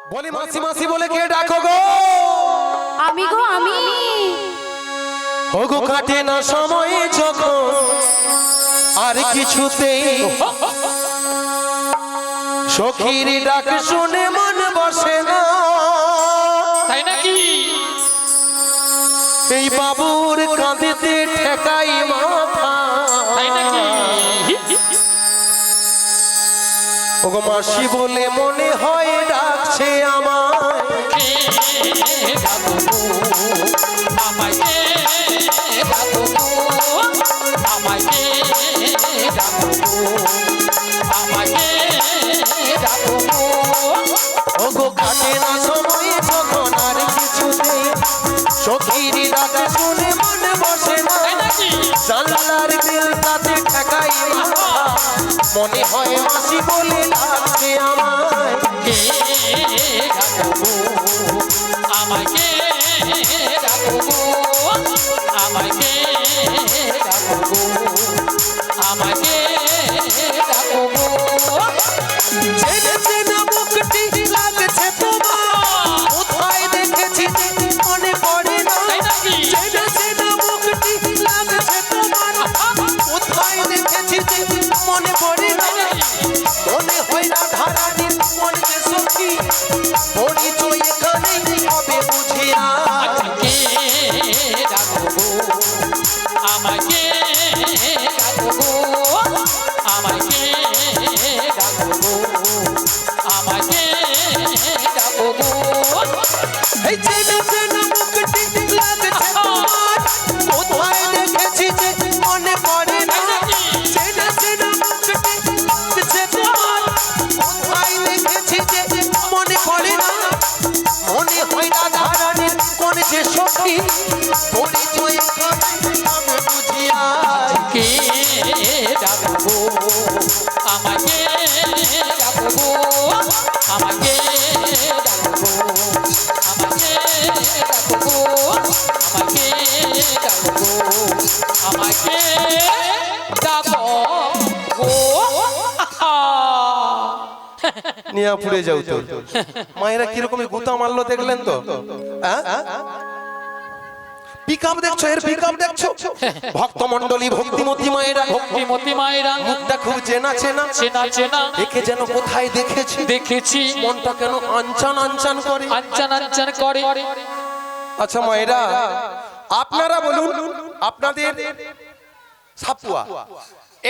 বলি মাসি মাসি বলে কে ডাকো গো? আমি গো আমি। ওগো কাটে না সময় যখন আর কিছুতে সখীর ডাক শুনে মন বসে না। তাই নাকি? এই বাবুর কাঁধেতে ঠেকাই মাথা। তাই নাকি? ওগো মাসি বলে মনে হয় ডাকছে আমায়। ওগো কাটে না সময় যখন আর কিছুতে সখীর ডাক শুনে মন বসে না। জানলার দিলটাতে ঠেকাই মাথা মনে হয় মাসি বলে ডাকছে আমায়। আমাকে ডাকবো, আমাকে ডাকবো, আমাকে ডাকবো। চেনা চেনা মুখটি লাগছে তোমার, কোথায় দেখেছি মনে পড়ে না। চেনা চেনা মুখটি লাগছে তোমার, কোথায় দেখেছি মনে পড়ে না। মনে হয় না ধারানির মনে যে সখী পরিচয় এখানে হবে বুঝি আর। আমাকে ডাকবো, আমাকে ডাকবো, আমাকে ডাকবো। এই চেনা চেনা মুখটি লাগছে তোমার, কোথায় দেখেছি যে মনে পড়ে না। চেনা চেনা মুখটি লাগছে তোমার, কোথায় দেখেছি যে মনে পড়ে না। মনে হয় না ধারানির কোন যে সখী পরিচয় আমি বুঝি আর। কে ডাকবো, আমাকে ডাকবো, আমাকে ডাকবো, আমাকে ডাকবো, আমাকে ডাকবো, আমাকে ডাকবো। নিয়া পুড়ে যাও তো। মায়েরা কিরকম গুতা মারলো দেখলেন তো? পিকআপ দেখছো, এর পিকআপ দেখছো? ভক্তমণ্ডলী ভক্তিমতী মায়েরা, ভক্তিমতী মায়েরা মুখটা খুব চেনা চেনা চেনা চেনা দেখে যেন কোথায় দেখেছি। দেখেছি মনটা কেন আনচান আনচান করে। আনচান আনচান করে। আচ্ছা মায়েরা, আপনারা বলুন, আপনাদের সাপুয়া,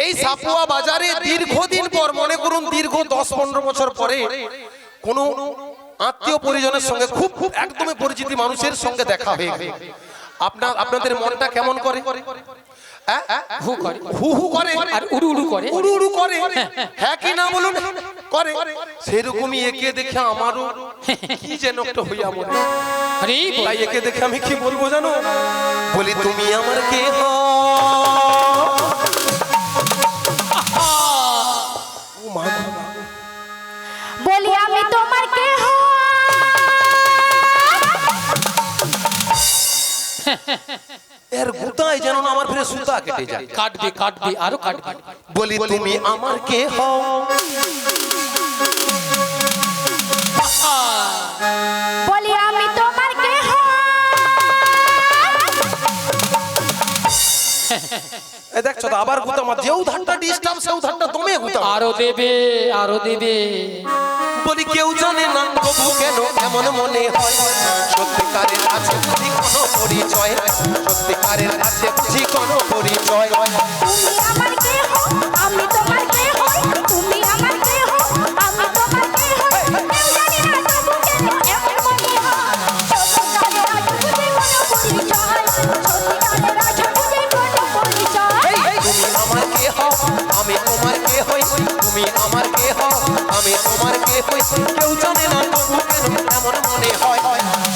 এই সাপুয়া বাজারে দীর্ঘদিন পর, মনে করুন দীর্ঘ 10-15 বছর পরে কোন আত্মীয় পরিজনের সঙ্গে খুব একদমই পরিচিত মানুষের সঙ্গে দেখা হয়ে গেল, আপনাদের মনটা কেমন করে? হু করে, হু হু করে আর উড়ু উড়ু করে, উড়ু উড়ু করে, হ্যাঁ কি না বলুন? করে। সেরকমই একে দেখে আমারও কি যেন একটা হইয়া মনে। আরে তাই একে দেখে আমি কি বলবো জানো? বলি তুমি আমার কে হও? ও মা গো। বলি আমি তোমার কে হই? এর গুতায় যেন না আমার ফিরে সুতা কেটে যায়। কাটবে কাটবে আরো কাটবে। বলি তুমি আমার কে হও? বলি আমি তোমার কে হই? এই দেখছো তো আবার গুতা মার, যেও ধানটা ডিস্টার্ব সেও ধানটা দমে গুতা। আরো দেবে, আরো দেবে। বলি কেউ জানে না তবু কেন এমন মনে হয়, সত্যিকারের আছে বুঝি কোনো পরিচয়, সত্যিকারের আছে বুঝি কোনো পরিচয়। তুমি আমার কে হও? আমি তোমার কে হই? তুমি আমার কে হও? আমি তোমার কে হই? কেউ জানে না তবু কেন এমন মনে হয়, সত্যিকারের আছে বুঝি কোনো পরিচয়, সত্যিকারের আছে বুঝি কোনো পরিচয়। তুমি আমার কে হও? আমি তোমার কে হই? তুমি আমার কে হও? আমি তোমার কে হই? কেউ জানে না তবু কেন এমন মনে হয়,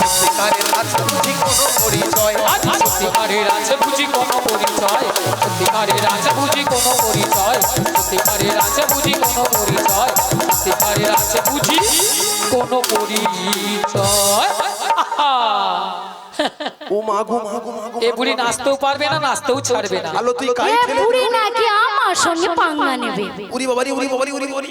সত্যিকারের আছে বুঝি কোনো পরিচয়। সত্যিকারের আছে বুঝি কোনো পরিচয়, সত্যিকারের আছে বুঝি কোনো পরিচয়, সত্যিকারের আছে বুঝি কোনো পরিচয়, সত্যিকারের আছে বুঝি কোনো পরিচয়। ও মাগো মাগো মাগো, এ বুড়ি নাচতেও পারবে না, নাচতেও ছাড়বে না। আলো তুই কাই এ ফেলে বুড়ি নাকি আমার সঙ্গে পাঙ্গা নেবে? উরি বাবারি উরি বাবারি উরি বাবারি।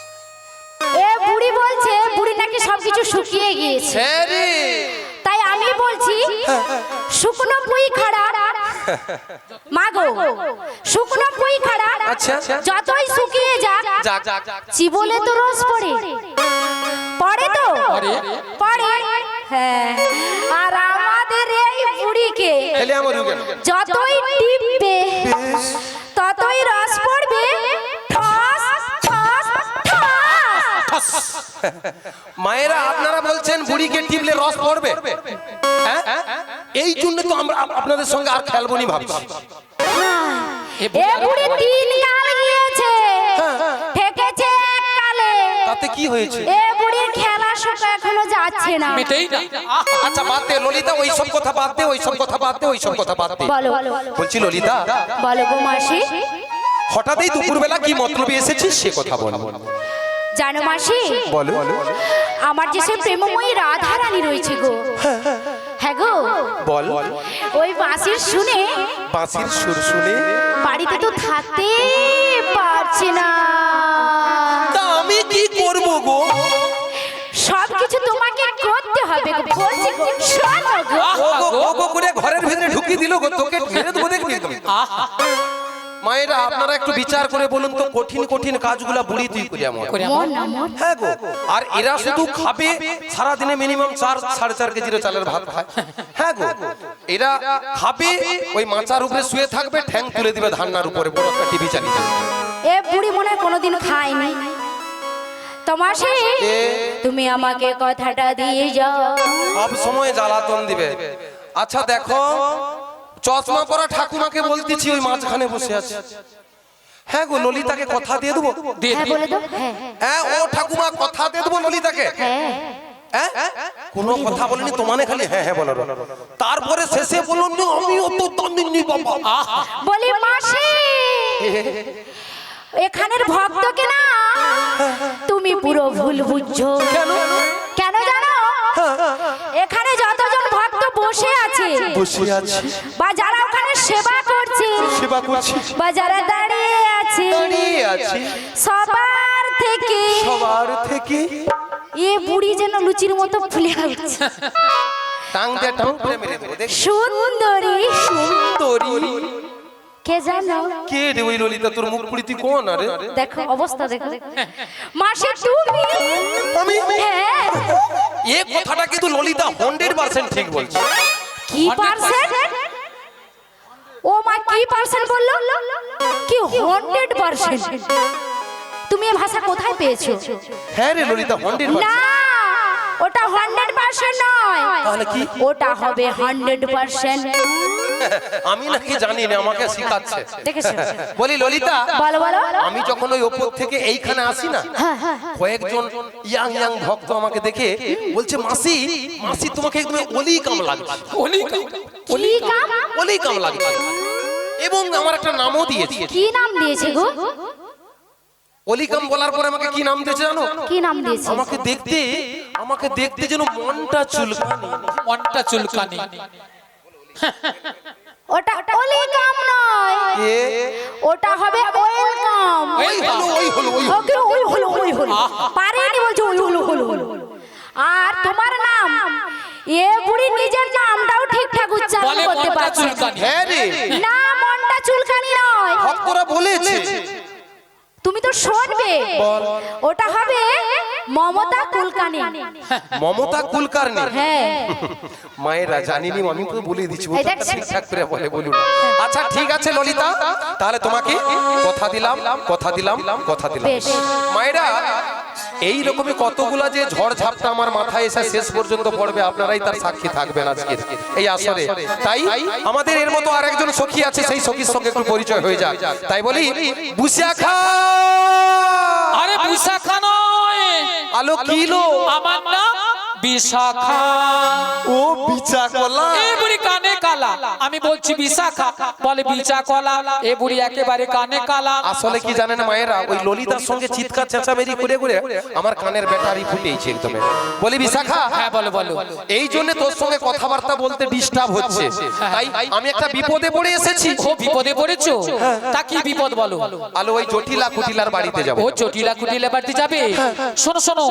সবকিছু শুকিয়ে গিয়েছে। হ্যাঁ রে, তাই আমি বলছি শুকনো পুঁই খাড়া মাগো, শুকনো পুঁই খাড়া আচ্ছা। যতই শুকিয়ে যাক যাক যাক চিবলে তো রস পড়ে, পড়ে তো পড়ে। পড়ে। হ্যাঁ, আর আমাদের এই বুড়িকে খেলে আমার রুগেন যতই টিপবে ততই রস পড়বে, ঠস ঠস ঠস। মায়েরা আপনারা বলছেন বুড়িকে টিপলে রস পড়বে, হ্যাঁ? এই জন্য তো আমরা আপনাদের সঙ্গে আর খেলবো নি ভাবছি। এ বুড়ি 3 গাল গিয়েছে, ঠেকেছে এক গালে। তাতে কি হয়েছে? এ বুড়ির খেলা শোক এখনো যাচ্ছে না। মেটেই না। আচ্ছা বাদ দে ললিতা, ওই সব কথা বাদ দে, ওই সব কথা বাদ দে, ওই সব কথা বাদ দে। বলো বলছি ললিতা, বলো গো মাসি। হঠাৎই দুপুরবেলা কি মতলবে এসেছিস সে কথা বল। জানো মাসি, বলো। আমার যে সে প্রেমময়ী রাধা রানী রয়েছে গো, হ্যাঁ গো, বল। ওই বাঁশির শুনে বাঁশির সুর শুনে বাড়িতে তো থাকতে পারছি না। তা আমি কি করব গো? সবকিছু তোমাকে করতে হবে গো, বলছি গো, শোনো গো। ওগো করে ঘরের ভিতরে ঢুকিয়ে দিল গো, তোকে মেরে দেবো দেখবি তুমি। মায়েরা আপনারা একটু বিচার করে বলুন তো, কঠিন কঠিন কাজগুলা বুড়ি তুই করে আমার। মন না মন। হ্যাঁ গো, আর এরা শুধু খাবে সারা দিনে মিনিমাম 4-4.5 কেজির চালের ভাত খায়। হ্যাঁ গো, এরা খাবে ওই মাচার উপরে শুয়ে থাকবে, ঠ্যাং তুলে দিবে ধান্নার উপরে, বড় একটা টিভি চালিয়ে দেবে। এ বুড়ি মনে হয় কোনোদিন খায়নি। তোমার সে তুমি আমাকে কথাটা দিয়ে যাও। সব সময় জ্বালাতন দিবে। আচ্ছা দেখো, চশমা পরা ঠাকুমাকে বলতেছি ওই মাঝখানে বসে আছে। হ্যাঁ গো, ললিতাকে কথা দিয়ে দেবো। হ্যাঁ বলে দাও। হ্যাঁ হ্যাঁ ও ঠাকুমা, কথা দিয়ে দেবো ললিতাকে। হ্যাঁ, কোনো কথা বলেনি তোমানে, খালি হ্যাঁ হ্যাঁ বলো। তারপরে শেষে বলুন যে আমি অত দানিনি বাবা। বলি মাসি, এখানের ভক্তকে না তুমি পুরো ভুল বুঝছো। কেন? কেন জানো? এখানে যতজন ভক্ত বসে আছে বসে আছি, বা যারা ওখানে সেবা করছে, সেবা করছি, বা যারা দাঁড়িয়ে আছে, দাঁড়িয়ে আছি, সবার থেকে এ বুড়ি যেন লুচির মতো ফুলে উঠছে। টাং দিয়ে টাং করে মেরে দেবো। দেখ সুন্দরী সুন্দরী কে জানো? কে রে ওই ললিতা? তোর মুখ পুরি তুই কোন? আরে দেখো অবস্থা দেখো। মাসি তুমি? আমি? হ্যাঁ। এ কথাটা কিন্তু ললিতা 100% ঠিক বলছে। কি পার্সেন্ট? ও মা, কি পার্সেন্ট বললো? কি 100%? তুমি এই ভাষা কোথায় পেয়েছো? হ্যাঁ রে ললিতা 100%। না, ওটা 100% নয়, তাহলে কি? ওটা হবে 100%। আমি নাকি জানি না, আমাকে শেখাচ্ছে। দেখেছো? বলি ললিতা, বলো বলো। আমি যখন ওই ওপর থেকে এইখানে আসি না, কয়েকজন ইয়াং ভক্ত আমাকে দেখে বলছে মাসি মাসি তোমাকে একদম অলি কাম লাগছে, কি কাম? অলি কাম লাগছে, এবং আমার একটা নামও দিয়েছে। কি নাম দিয়েছে গো? অলি কাম বলার পরে আমাকে কি নাম দিয়েছে জানো? কি নাম দিয়েছে? আমাকে দেখতে যেন মনটা চুলকানি। মনটা চুলকানি। ওটা ওলি কাম নয়, ওটা হবে ওয়েলকাম। ওকে ওই হলো পারেনি বলছো ওই হলো। আর তোমার নাম, এ বুড়ি নিজের নামটাও ঠিকঠাক উচ্চারণ করতে পারছে না। হ্যাঁ রে, না, মনটা চুলকানি নয়, ভক্তরা বলেছে। তুমি তো শুনবে, ওটা হবে মমতা কুলকানি। মমতা কুলকার্নি। হ্যাঁ, মায়েরা জানিনি, আমি তো বলে দিচ্ছি, ও এই তো দেখ, ঠিকঠাক করে বলুন। আচ্ছা ঠিক আছে ললিতা, তাহলে তোমাকে কথা দিলাম। বেশ। মায়েরা এই রকমই কতগুলা যে ঝড় ঝাপটা আমার মাথায় এসে শেষ পর্যন্ত পড়বে, আপনারাই তার সাক্ষী থাকবেন আজকে এই আসরে। তাই আমাদের এর মতো আরেকজন সখী আছে, সেই সখীর সঙ্গে একটু পরিচয় হয়ে যাক। তাই বলি বুশাখা। আরে বিশাখা নয়, আলো কিলো, আমার নাম বিশাখা। ও বিচা কলা। এই বুড়ি কানে কালা কালা, আমি বলছি বিশাখা, বলে বিচা কলা। এ বুড়ি একেবারে কানে কালা। আসলে কি জানেন মায়েরা, ওই ললিতার সঙ্গে চিৎকার চেঁচামেচি করে করে আমার কানের ব্যাটারি ফুটেছে একদম। বলি বিশাখা, হ্যাঁ বলো বলো। এই জন্য তোর সঙ্গে কথাবার্তা বলতে ডিস্টার্ব হচ্ছে, তাই আমি একটা বিপদে পড়ে এসেছি। ও বিপদে পড়েছো? তা কি বিপদ বলো? আলো ওই জটিলা কুটিলার বাড়িতে যাব। ও জটিলা কুটিলা বাড়িতে যাবে? শোনো শোনো,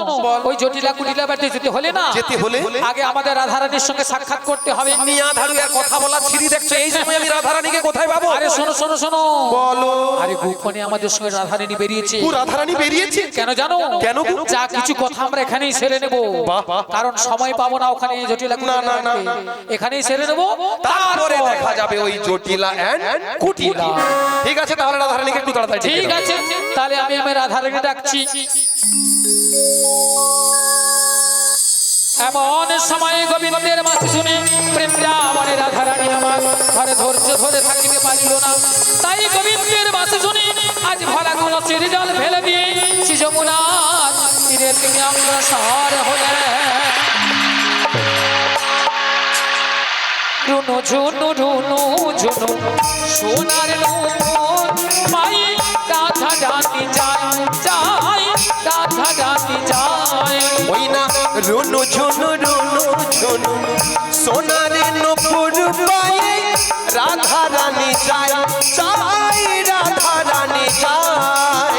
ওই জটিলা কুটিলা বাড়িতে যেতে হলে না, যেতে হলে আগে আমাদের রাধারানীর সঙ্গে সাক্ষাৎ করতে হবে। মিয়া ধারু আর কথা বলার ছিরি দেখছো, এই সময় আমি রাধারানীকে কোথায় পাবো? আরে শোনো শোনো শোনো, বলো। আরে গোপনে আমাদের সঙ্গে রাধারানী বেরিয়েছে। ও রাধারানী বেরিয়েছে? কেন জানো? কেন গো? যা কিছু কথা আমরা এখানেই সেরে নেব, বাহ, বাহ। কারণ সময় পাবো না ওখানে জটিলা না, না, না, কুটিলা না। এখানেই সেরে নেব, তারপরে দেখা যাবে ওই জটিলা এন্ড কুটিলা। ঠিক আছে, তাহলে রাধারানীকে একটু তাড়াতাড়ি ডেকে ঠিক দাও। আছে, তাহলে আমি আমার রাধারানীকে ডাকছি। এমন সময় গোবিন্দের মাছ শুনে বৃন্দাবনে রাধারানী আমার ঘরে ধৈর্য ধরে থাকিতে পারিল না। তাই গোবিন্দের মাছ শুনে আজ ভরা গুণের জল ফেলে দিয়ে যমুনার তীরে তিনি অগ্রসর হলেন। রুনু ঝুনু রুনু ঝুনু সোনার নূর পায়ে রাধা রানী যায় যায়, রাধা রানী যায়। ওই না রুনু ঝুনু রুনু ঝুনু সোনারে নূপুর পায়ে রাধা রানী যায় যায়, রাধা রানী যায়।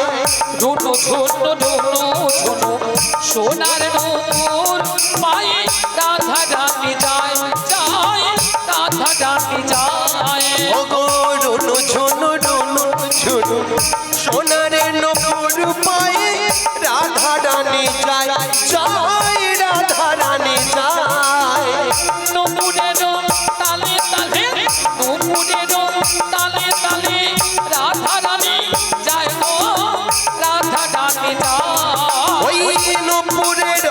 রুনু ঝুনু রুনু ঝুনু সোনার নূর পায়ে রাধা রানী যায় যায়, রাধা রানী যায়। ওগো রুনু ঝুনু রুনু ঝুনু সোনারে নূপুর পায়ে রাধা রানী যায় যায়, রাধা রানী যায়। নুপুরের তালে তালে, নুপুরের তালে তালে রাধা রানী যায় গো, রাধা রানী যায়। ওই নূপুরের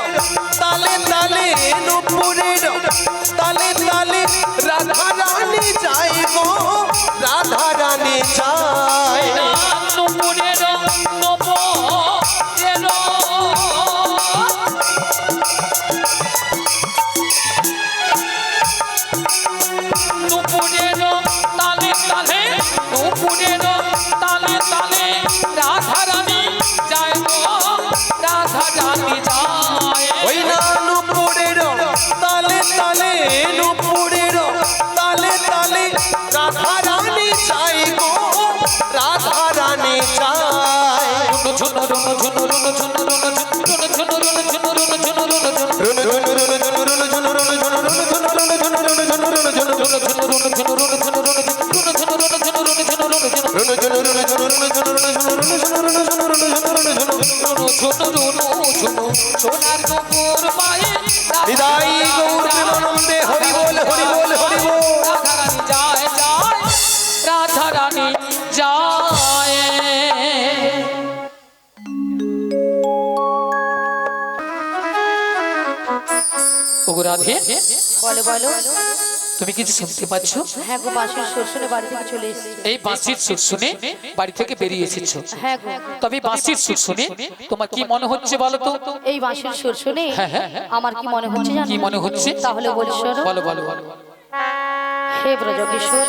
তালে তালে, নূপুরের তালে তালে রাধা রানী যায় গো, রাধা রানী যায়। নুপুরের নপুরের নুপুরের তালে তালে, নুপুরের তালে তালে রাধা রানী যায় গো, রাধা রানী যায়। ওই না নূপুরের তালে তালে, নূপুরের তালে তালে রাধা রানী যায় গো, রাধা রানী যায়। রুনু ঝুনু রুনু ঝুনু রুনু ঝুনু রুনু ঝুনু রুনু ঝুনু রুনু ঝুনু রুনু ঝুনু রুনু রুনু রুনু ঝুনু রুনু ঝুনু রুনু ঝুনু রুনু ঝুনু রুনু ঝুনু রুনু ঝুনু রুনু ঝুনু রুনু ঝুনু রুনু ঝুনু রুনু ঝুনু রুনু ঝুনু রুনু ঝুনু রুনু ঝুনু রুনু ঝুনু রুনু ঝুনু রুনু সোনার নূপুর পায়ে হৃদয় গৌর প্রেমানন্দে হরি বল হরি বল হরি বল। রাধা রানী যায় যায়, রাধা রানী যায়। ওগো রাধে, বলো বলো। তুমি কিছু শুনতে পাচ্ছ? হ্যাঁ গো, বাঁশির সুর শুনে বাড়ি থেকে চলে এসেছি। এই বাঁশির সুর শুনে বাড়ি থেকে বেরিয়ে এসেছো? হ্যাঁ গো। তবে বাঁশির সুর শুনে তোমার কি মনে হচ্ছে বলো তো? এই বাঁশির সুর শুনে হ্যাঁ, হ্যাঁ, হ্যাঁ। আমার কি মনে হচ্ছে জানো? কি মনে হচ্ছে? তাহলে বলি শোনো। বলো বলো বলো। হে ব্রজকিশোর,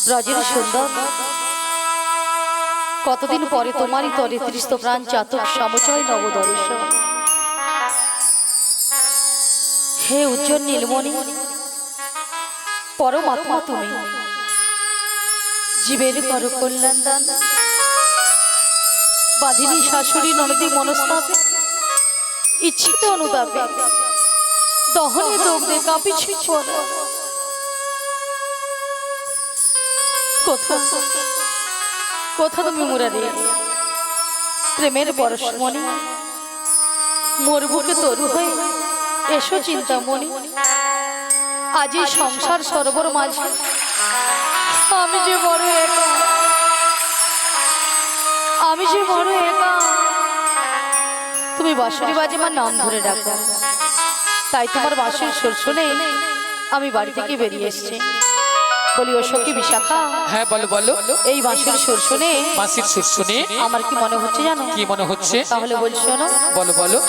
ব্রজের সুন্দর, কতদিন পরে তোমারই তরে তৃষ্ণ প্রাণ চাতক সমচয় নবদর্শন। হে উজ্জ্বল নীলমণি, পরমাত্মা তুমি, জীবের করো কল্যাণ দান। বাধিনী শাশুড়ি ননদী মনস্তাপে, ইচ্ছিত অনুতাপে, দহনে দগ্ধে কাঁপিছি পরা। কোথা কোথা তুমি মুরারি, প্রেমের পরশমণি, মোর বুকে তরু হয়ে এসো চিন্তামণি। আজ এই সংসার সরোবর মাঝে আমি যে বড় একা, আমি যে বড় একা। তুমি বাঁশুরি বাজে আমার নাম ধরে ডাকো, তাই তোমার বাঁশুরির সুর শুনে আমি বাড়ি থেকে বেরিয়ে এসেছি। বলি ও সখী বিশাখা, হ্যাঁ বলো বলো। এই বাঁশুরির সুর শুনে বাঁশির সুর শুনে আমার কি মনে হচ্ছে জানো? কি মনে হচ্ছে? তাহলে বলি শোনো। বলো বলো।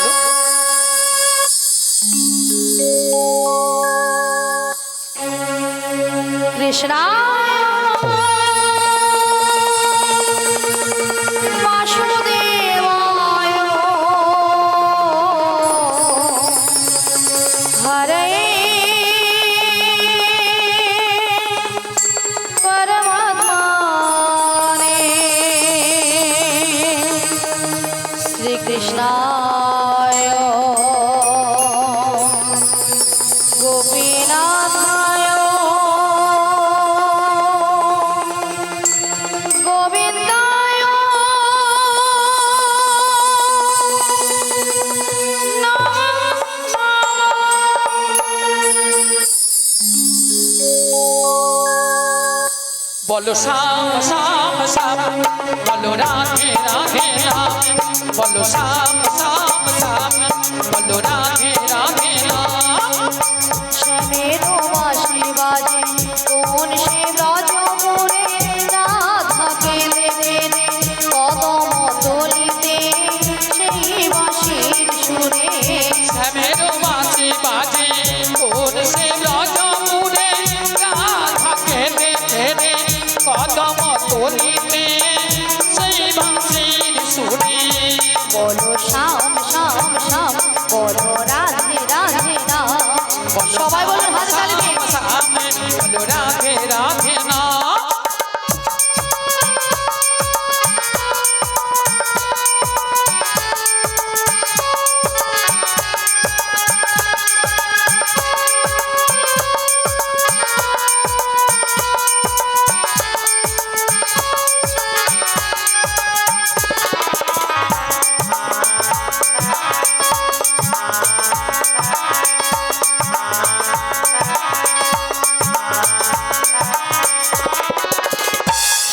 কৃষ্ণ বাসুদেবায় হরে পরমাত্মনে শ্রীকৃষ্ণায় গোপীনাথায় গোবিন্দায় বলো শ্যাম শ্যাম শ্যাম, বলো রাধে রাধে রাম, বলো শ্যাম শ্যাম শ্যাম, বলো রাধে রাধে রাম। শ্যামের বাঁশি বাজে কোন সে ব্রজপুরে রাধা কেঁদে কেঁদে কদম তলিতে সেই বাঁশির সুরে শ্যামের বাঁশি বাজে কোন সে ব্রজপুরে রাধা কেঁদে কেঁদে কদম তলিতে সেই বাঁশির সুরে। বলো শ্যাম শ্যাম শ্যাম, বলো রাধে রাধে রাম। সবাই বলুন হাত তালি দিয়ে। শ্যাম বলো রাধে রাধে রাম।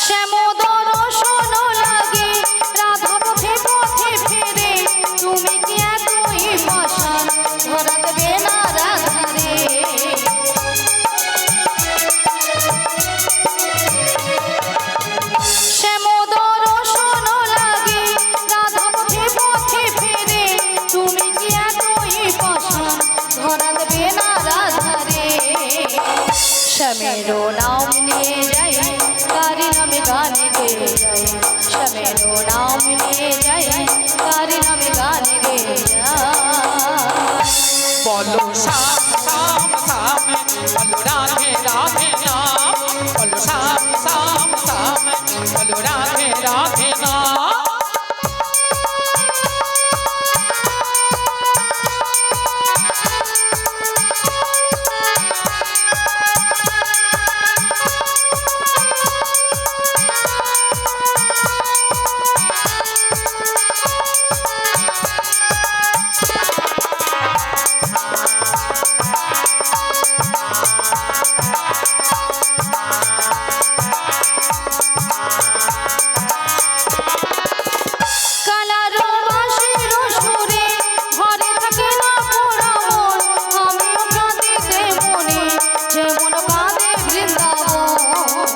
শ্যামোদর শোন লাগে রাধা পথে পথে ফেরে, তুমি কি এতই পাষাণ ধরা দেবে না রাধারে। শ্যামোদর শোন লাগে রাধা পথে পথে ফেরে, তুমি কি এতই পাষাণ ধরা দেবে না রাধারে। শ্যামেরো নাম নিয়ে যাই তারি নামে গান গেয়ে যাই, শ্যামেরো নাম নিয়ে যাই তারি নামে গান গেয়ে যাই। বলো শ্যাম শ্যাম শ্যাম, বলো রাধে রাধে রাম, বলো শ্যাম শ্যাম শ্যাম, বলো রাধে রাধে রাম। কালারো বাঁশির সুরে ঘরে থাকে না পোড়া মন, আমিও কাঁদিতে মনে যেমন কাঁদে বৃন্দাবন।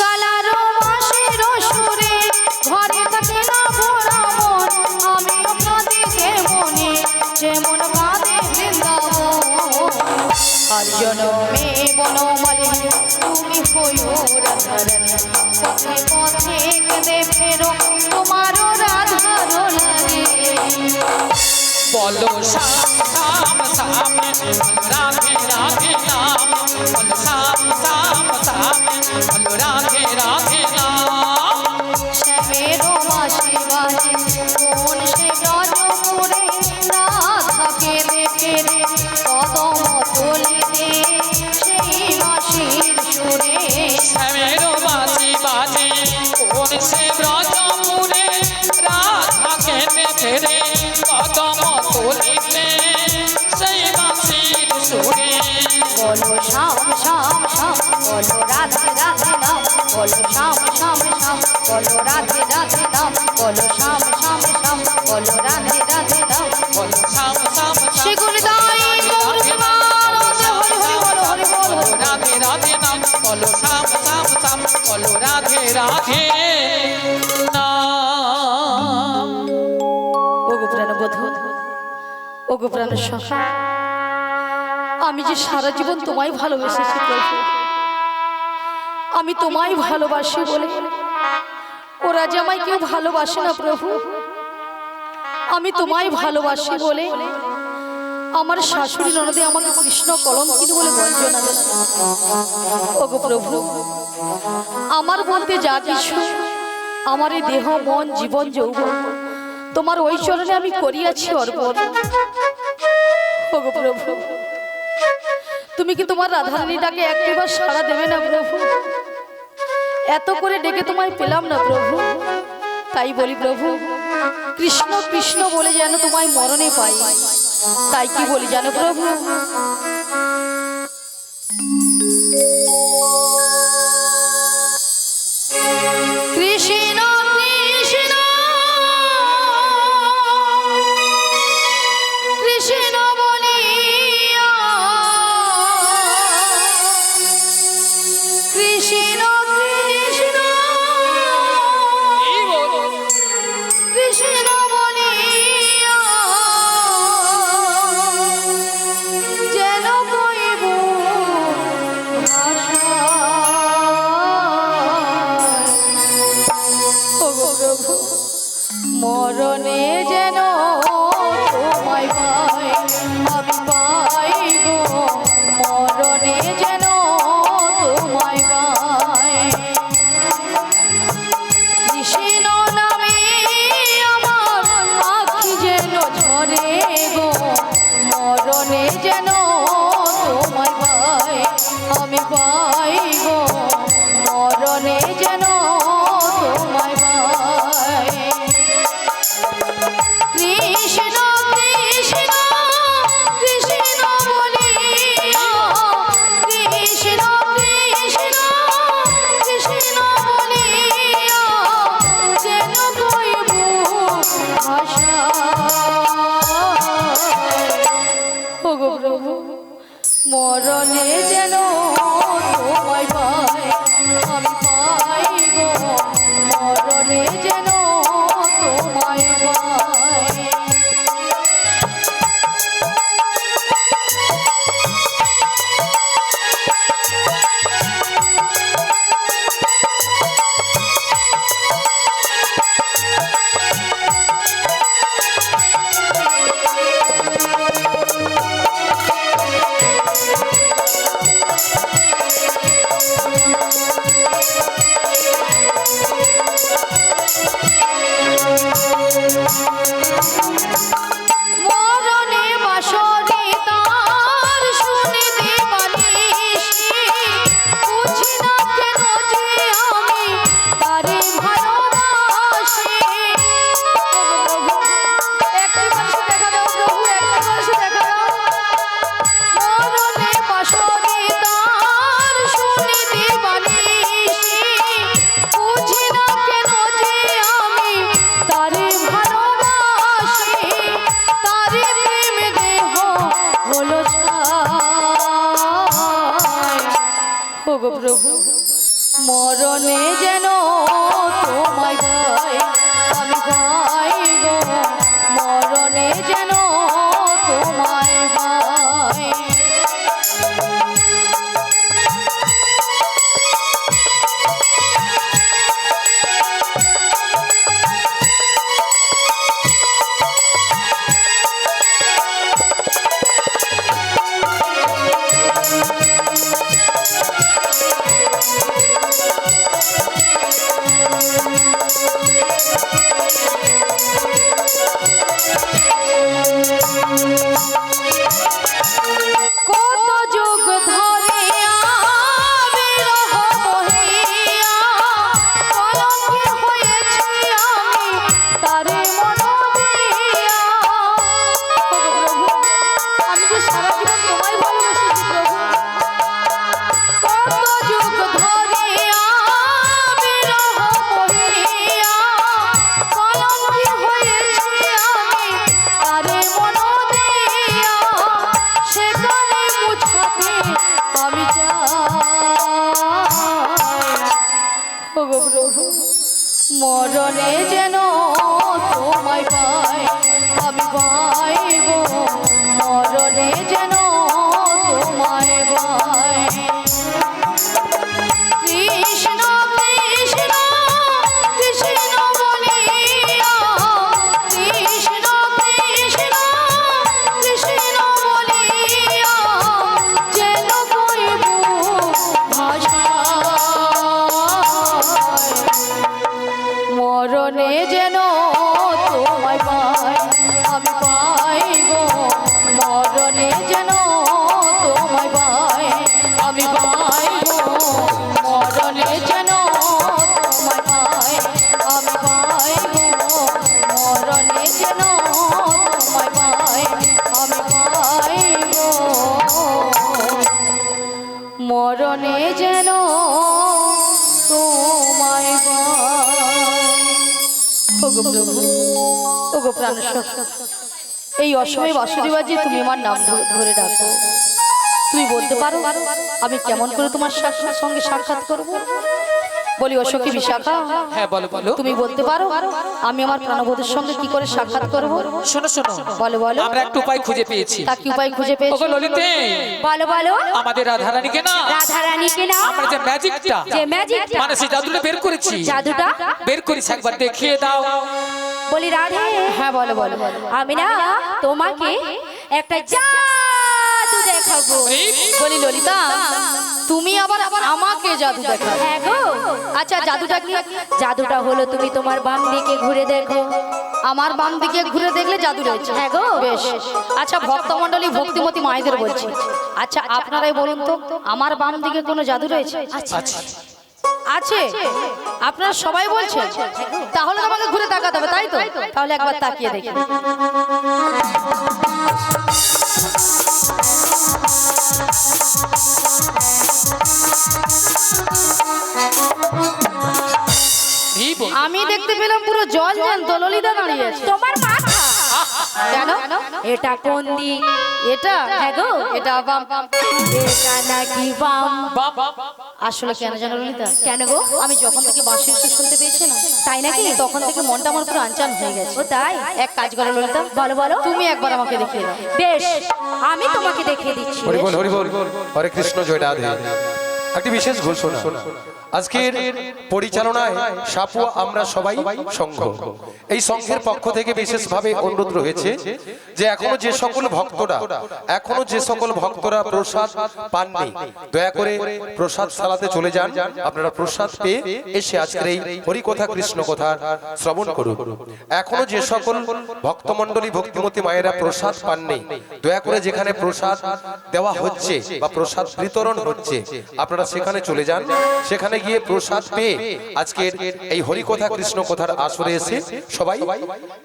কালারো বাঁশির সুরে ঘরে থাকে না পোড়া মন, আমিও কাঁদিতে মনে যেমন কাঁদে বৃন্দাবন। আর জনমে বনমালী তুমি হইও রাধারানী, পথে পথে কেঁদে ফেরো তোমারও রাধারো লাগে। বলো শ্যাম শ্যাম শ্যাম, রাধে রাধে রাম, বলো শ্যাম শ্যাম শ্যাম, বলো রাধে রাধে রাম। শ্যামেরো বাঁশি বাজে কোন সে ব্রজপুরে রাধা কেঁদে কেঁদে কদম তলিতে সেই বাঁশির সুরে। শ্যামের বাঁশি বাজে কোন সে ব্রজপুরে রাধা কেঁদে ফেরে কদম তলিতে সেই বাঁশির সুরে। বলো শ্যাম শ্যাম শ্যাম, বলো রাধে রাধে রাম, বলো শ্যাম শ্যাম শ্যাম, বলো রাধে রাধে রাম, বলো শ্যাম শ্যাম শ্যাম, বলো রাধে রাধে রাম। বলো শ্যাম শ্যাম শ্যাম, শ্রীগুরুদাই গৌরবানন্দে হরি হরি বলো হরি বল বলো রাধে রাধে নাম, বলো শ্যাম শ্যাম শ্যাম, বলো রাধে রাধে নাম। ওগো প্রাণবধূ, ওগো প্রাণের সখা, আমি যে সারা জীবন তোমায় ভালোবেসেছি প্রভু, আমি তোমায় ভালোবাসি বলে ওরা যে আমায় কেউ ভালোবাসে না প্রভু, আমি তোমায় ভালোবাসি বলে আমার শাশুড়ি ননদে আমাকে কৃষ্ণ কলঙ্কিনী বলে বঞ্চনা দেয়। ওগো প্রভু, আমার বলতে যা কিছু, আমার এই দেহ মন জীবন যৌবন তোমার ওই চরণে আমি করিয়াছি অর্পণ। ওগো প্রভু, তুমি কি তোমার রাধারানীটাকে একটিবার সাড়া দেবে না প্রভু? এত করে ডেকে তোমায় পেলাম না প্রভু, তাই বলি প্রভু, কৃষ্ণ কৃষ্ণ বলে যেন তোমায় মরণে পাই। তাই কি বলি জানো প্রভু, কৃষ্ণ কৃষ্ণ কৃষ্ণ বলিয়া কৃষ্ণ কৃষ্ণ কৃষ্ণ বলিয়া যেন কইব মরণে যেন তোমায় পাই, আমি পাইব মরণে যেন তোমায় পাই। কৃষ্ণ নামে আমার আখি যেন ঝরে গো, মরণে যেন তোমায় পাই, আমি পাইব মরণে যেন তোমায় পাই। কৃষ্ণ কৃষ্ণ কৃষ্ণ বলিয়া কৃষ্ণ কৃষ্ণ কৃষ্ণ বলিয়া যেন কইব ভাষা। ওগো প্রভু, মরণে যেন তোমায় পাই, আমি পাইব মরণে যেন তোমায় পাই। মরণে বাসরে তার শুনিতে বানিসি, বুঝি না কেন যে আমি তারে ভালোবাসি। একটি মানুষ দেখা দাও প্রভু, একটি মানুষ দেখা দাও। মরণে বাসরে তার শুনিতে বানিসি, বুঝি না কেন যে আমি তারে ভালোবাসি। তারে প্রেম দেহ হলো ছাই। ওগো প্রভু, মরণে যেন তোমায় পাই, আমি পাইব মরণে যেন তোমায় পাই। কত যুগ ধরে বিরহ বহিয়া কলঙ্কি হয়েছি আমি তারে মন দিয়া। প্রভু, আমি যে সারা জীবন তোমায় ভালোবেসেছি প্রভু। কত যুগ ধরে বিরহ বহিয়া কলঙ্কি হয়েছি আমি তারে মন দিয়া। সেখানে মুছাতে আমি চাই। ওগো প্রভু, মরণে যেন তোমায় পাই, আমি পাইব যেন তোমায় পাই। কৃষ্ণ কৃষ্ণ কৃষ্ণ বলিয়া, কৃষ্ণ কৃষ্ণ কৃষ্ণ বলিয়া যেন কইব ভাষা, মরণে যেন তোমায় পাই, আমি পাই গো মরণে যেন তোমায় পাই, আমি পাই গো মরণে যেন তোমায় পাই, আমি পাই গো মরণে যেন তোমায় পাই, আমি পাই গো মরণে যেন তোমায় পাই। ওগো প্রভু, ওগো প্রাণেশ্বর, এই অসময়ে বাঁশুরি বাজিয়ে তুমি আমার নাম ধরে ডাকো। তুমি বলতে পারো আমি কেমন করে তোমার সঙ্গে সাক্ষাৎ করব? বলি ও সখী বিশাখা, হ্যাঁ বলো বলো। তুমি বলতে পারো আমি আমার প্রাণবধূর সঙ্গে কি করে সাক্ষাৎ করব? শোনো শোনো, বলো বলো। আমরা একটা উপায় খুঁজে পেয়েছি। তা কি উপায় খুঁজে পেয়েছো? ওগো ললিতে, বলো বলো। আমাদের রাধারানীকে না, রাধারানীকে না, আমরা যে ম্যাজিকটা, যে ম্যাজিকটা, মানে সেই জাদুটা বের করেছি, জাদুটা বের করেছি, একবার দেখিয়ে দাও। বলি রাধে, হ্যাঁ বলো বলো। আমি না তোমাকে একটা জাদু দেখাবো। বলি ললিতা, তুমি আবার আমাকে জাদু দেখাবে? হ্যাঁ গো। আচ্ছা জাদুটা কি? জাদুটা হলো তুমি তোমার বাম দিকে ঘুরে দেখো। আমার বাম দিকে ঘুরে দেখলে জাদু রয়েছে? হ্যাঁ গো। বেশ। আচ্ছা ভক্তমণ্ডলী ভক্তিমতী মায়েদের বলছি, আচ্ছা আপনারাই বলুন তো আমার বাম দিকে কোনো জাদু রয়েছে? আচ্ছা আছে? আপনারা সবাই বলছেন, তাহলে আমাকে ঘুরে তাকাতে হবে, তাই তো? তাহলে একবার তাকিয়ে দেখি। আমি দেখতে পেলাম পুরো জল জ্যান্ত ললিতা দাঁড়িয়ে আছে। তোমার মাথা কেন? এটা কোন দিক? এটা? হ্যাঁ গো, এটা বাম। এটা নাকি বাম? আসলে কেন জানো ললিতা? কেন গো? আমি যখন থেকে বাঁশির সুর শুনতে পেয়েছি না, তাই নাকি? তখন থেকে মনটা আমার পুরো আনচান হয়ে গেছে। ও তাই? এক কাজ করো ললিতা, বলো বলো, তুমি একবার আমাকে দেখিয়ে দাও। বেশ, আমি তোমাকে দেখিয়ে দিচ্ছি। হরি বল হরি বল, হরে কৃষ্ণ, জয় রাধে। একটি বিশেষ ঘোষণা, আজকের পরিচালনায় সাপুয়া আমরা সবাই সংঘ, এই সংঘের পক্ষ থেকে বিশেষভাবে অনুরোধ রয়েছে যে এখনো যে সকল ভক্তরা প্রসাদ পাননি, দয়া করে প্রসাদ সালাতে চলে যান। আপনারা প্রসাদ পেয়ে এসে আজকের এই হরিকথা কৃষ্ণ কথা শ্রবণ করুন। এখনো যে সকল ভক্তমণ্ডলী ভক্তিমতী মায়েরা প্রসাদ পাননি, দয়া করে যেখানে প্রসাদ দেওয়া হচ্ছে বা প্রসাদ বিতরণ হচ্ছে আপনারা সেখানে চলে যান। সেখানে গিয়ে প্রসাদ পেয়ে আজকের এই হরিকথা কৃষ্ণ কথার আসরে এসে সবাই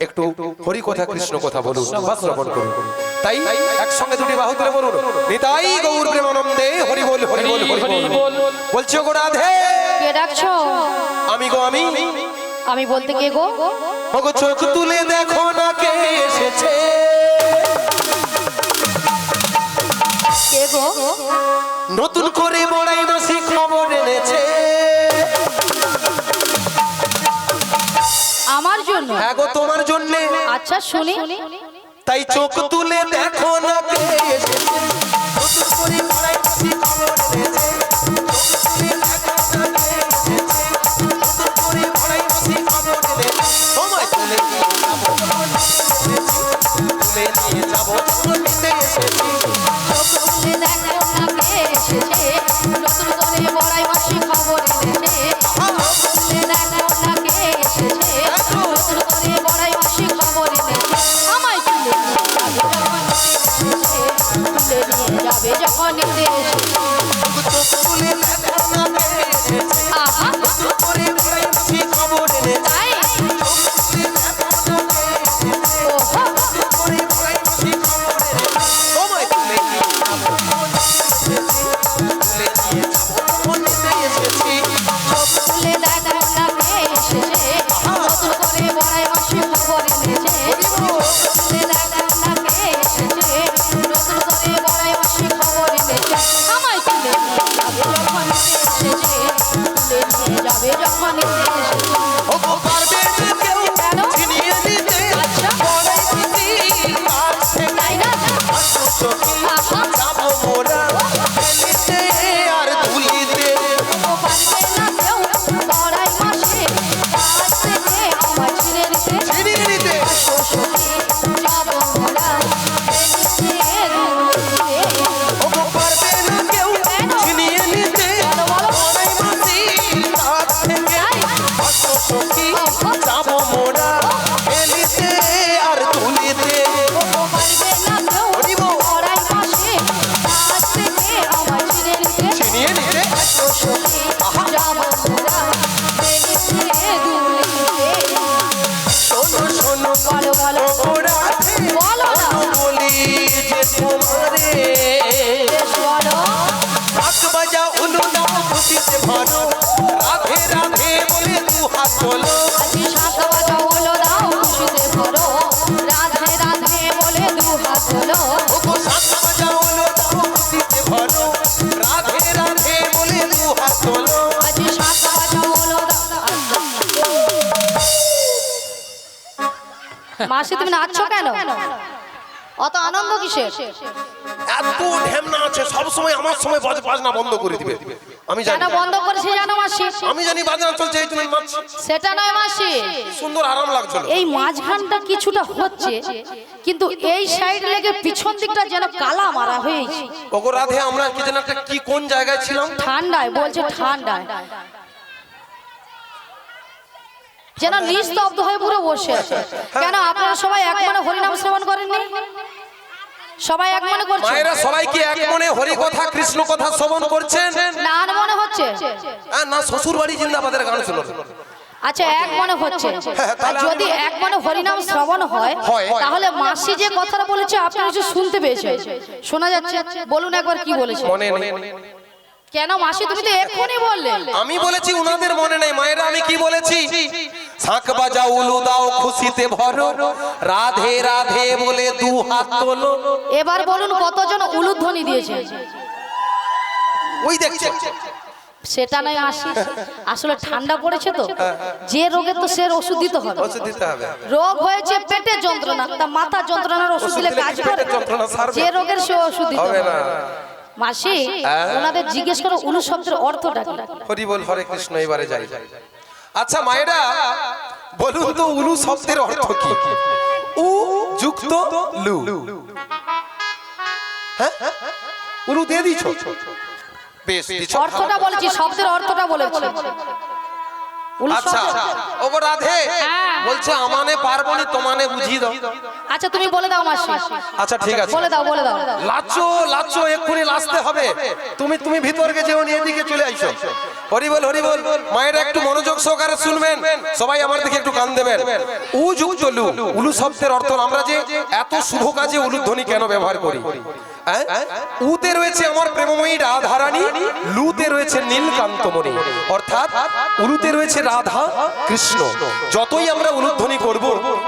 একটু হরিকথা কৃষ্ণ কথা বলুন বা শ্রবণ করুন। তাই একসঙ্গে দুটি বাহু তুলে বলুন, নিতাই গৌর প্রেমানন্দে হরি বল হরি বল হরি বল। বলছো গো রাধে? কে ডাকছো? আমি গো আমি। আমি বলতে কে গো? ওগো চোখ তুলে দেখো না কে এসেছে। কে গো? নতুন করে বড়াই মাসি খবর এনেছে আমার জন্য? হ্যাঁ গো তোমার জন্য। আচ্ছা শুনি। তাই চোখ তুলে দেখো না কে এসেছে। নতুন করে বড়াই মাসি খবর এনেছে। নতুন করে বড়াই মাসি খবর এনেছে। সময় তুলে নিয়ে যাবো, তুলে নিয়ে যাবো, নিতে এসেছি। চোখ তুলে দেখো না কে এসেছে, নতুন করে বড়াই মাসি খবর এনেছে। চোখ তুলে দেখো না কে এসেছে, নতুন করে বড়াই মাসি খবর এনেছে। আমায় তুলে নিয়ে যাবে যখন নিতে এসেছে। চোখ তুলে দেখো না কে এসেছে। আহা, নতুন করে বড়াই মাসি খবর এনেছে। তাই? ওহো, সময় তুলে নিয়ে যাবো, তুলে নিয়ে যাবো, নিতে এসেছি। চোখ তুলে দেখো না কে এসেছে, নতুন করে বড়াই মাসি খবর এনেছে। চোখ তুলে দেখো না কে এসেছে, নতুন করে বড়াই মাসি খবর এনেছে। আমায় তুলে নিয়ে যাবে যখন নিতে এসেছে, তুলে নিয়ে যাবে যখন নিতে এসেছে। ও গো পারবে না কেউ কেন? ছিনিয়ে নিতে আচ্ছা। বড়াই মাসির কাছ থেকে। তাই না? আসো সখী ভরো রাধে রাধে বলে দু হাত তোলো আজি শাঁখ বাজাও হলো দাও খুশিতে ভরো রাধে রাধে বলে দু হাত তোলো ওগো শাঁখ বাজাও হলো দাও খুশিতে ভরো রাধে রাধে বলে দু হাত তোলো আজি শাঁখ বাজাও হলো দাও মাসি তুমি নাচছো কেন অত আনন্দ কিসের এত ঢেমনা আছে সব সময় আমার সময় বাজনা বন্ধ করে দিবে আমি জানি কেন বন্ধ করেছে জানো মাসি আমি জানি বাজনা চলছে এই তুমি নাচ সেটা নয় মাসি সুন্দর আরাম লাগছিল এই মাঝখানটা কিছুটা হচ্ছে কিন্তু এই সাইড লেগে পিছন দিকটা যেন কালা মারা হয়েছে ওগো রাধে আমরা কি যেন একটা কি কোন জায়গায় ছিলাম ঠান্ডায় বলছে ঠান্ডায় যেন নিস্তব্ধ হয়ে পুরো বসে আছে কেন আপনারা সবাই এক মনে হরিনাম শ্রবণ করেননি সবাই এক মনে করছেন মায়েরা সবাই কি এক মনে হরি কথা কৃষ্ণ কথা শ্রবণ করছেন না মনে হচ্ছে না শ্বশুর বাড়ি জিন্দাবাদের গান ছিল আচ্ছা এক মনে হচ্ছে আর যদি এক মনে হরিনাম শ্রবণ হয় তাহলে মাসি যে কথাটা বলেছে আপনি কিছু শুনতে পেয়েছেন শোনা যাচ্ছে বলুন একবার কি বলেছে মনে নেই কেন মাসি তুমি তো এক্ষুনি বললে আমি বলেছি উনাদের মনে নেই মায়েরা আমি কি বলেছি শাঁখ বাজাও উলু দাও খুশিতে ভরো রাধে রাধে বলে দু হাত তোলো এবার বলুন কতজন উলুধ্বনি দিয়েছে ওই দেখছে সেটা নয় মাসি আসলে ঠান্ডা পড়েছে তো যে রোগের তো সে ওষুধ দিতে হবে ওষুধ দিতে হবে রোগ হয়েছে পেটের যন্ত্রণা তা মাথা যন্ত্রণার ওষুধ দিলে কাজ করে পেটের যন্ত্রণা সারবে যে রোগের সে ওষুধ দিতে হবে হবে না মাসি ওনাদের জিজ্ঞেস করো উলু শব্দের অর্থটা কি হরি বল হরে কৃষ্ণ এবারে যাই আচ্ছা মায়েরা বলুন তো উলু শব্দের অর্থ কি উ যুক্ত লু হ্যাঁ উলু দিয়ে দিছো বেশ দিছো অর্থটা বলেছি শব্দের অর্থটা বলেছি উলু আচ্ছা শব্দ ওগো রাধে বলছে আমানে পারবনি তোমানে বুঝিয়ে দাও আচ্ছা তুমি বলে দাও মাসি আচ্ছা ঠিক আছে বলে দাও লাচো লাচো এক্ষুনি লাচতে হবে তুমি ভিতরকে যেও নিয়ে এদিকে চলে আইসো হরি বল মায়েরা একটু মনোযোগ সহকারে শুনবেন সবাই আমার দিকে একটু কান দেবেন উ যুক্ত লু উলু শব্দের অর্থ আমরা যে এত শুভ কাজে উলুধ্বনি কেন ব্যবহার করি উতে রয়েছে আমার প্রেমময়ী রাধারানী লুতে রয়েছে নীলকান্তমণি অর্থাৎ উলুতে রয়েছে রাধা কৃষ্ণ যতই আমরা উলুধ্বনি করব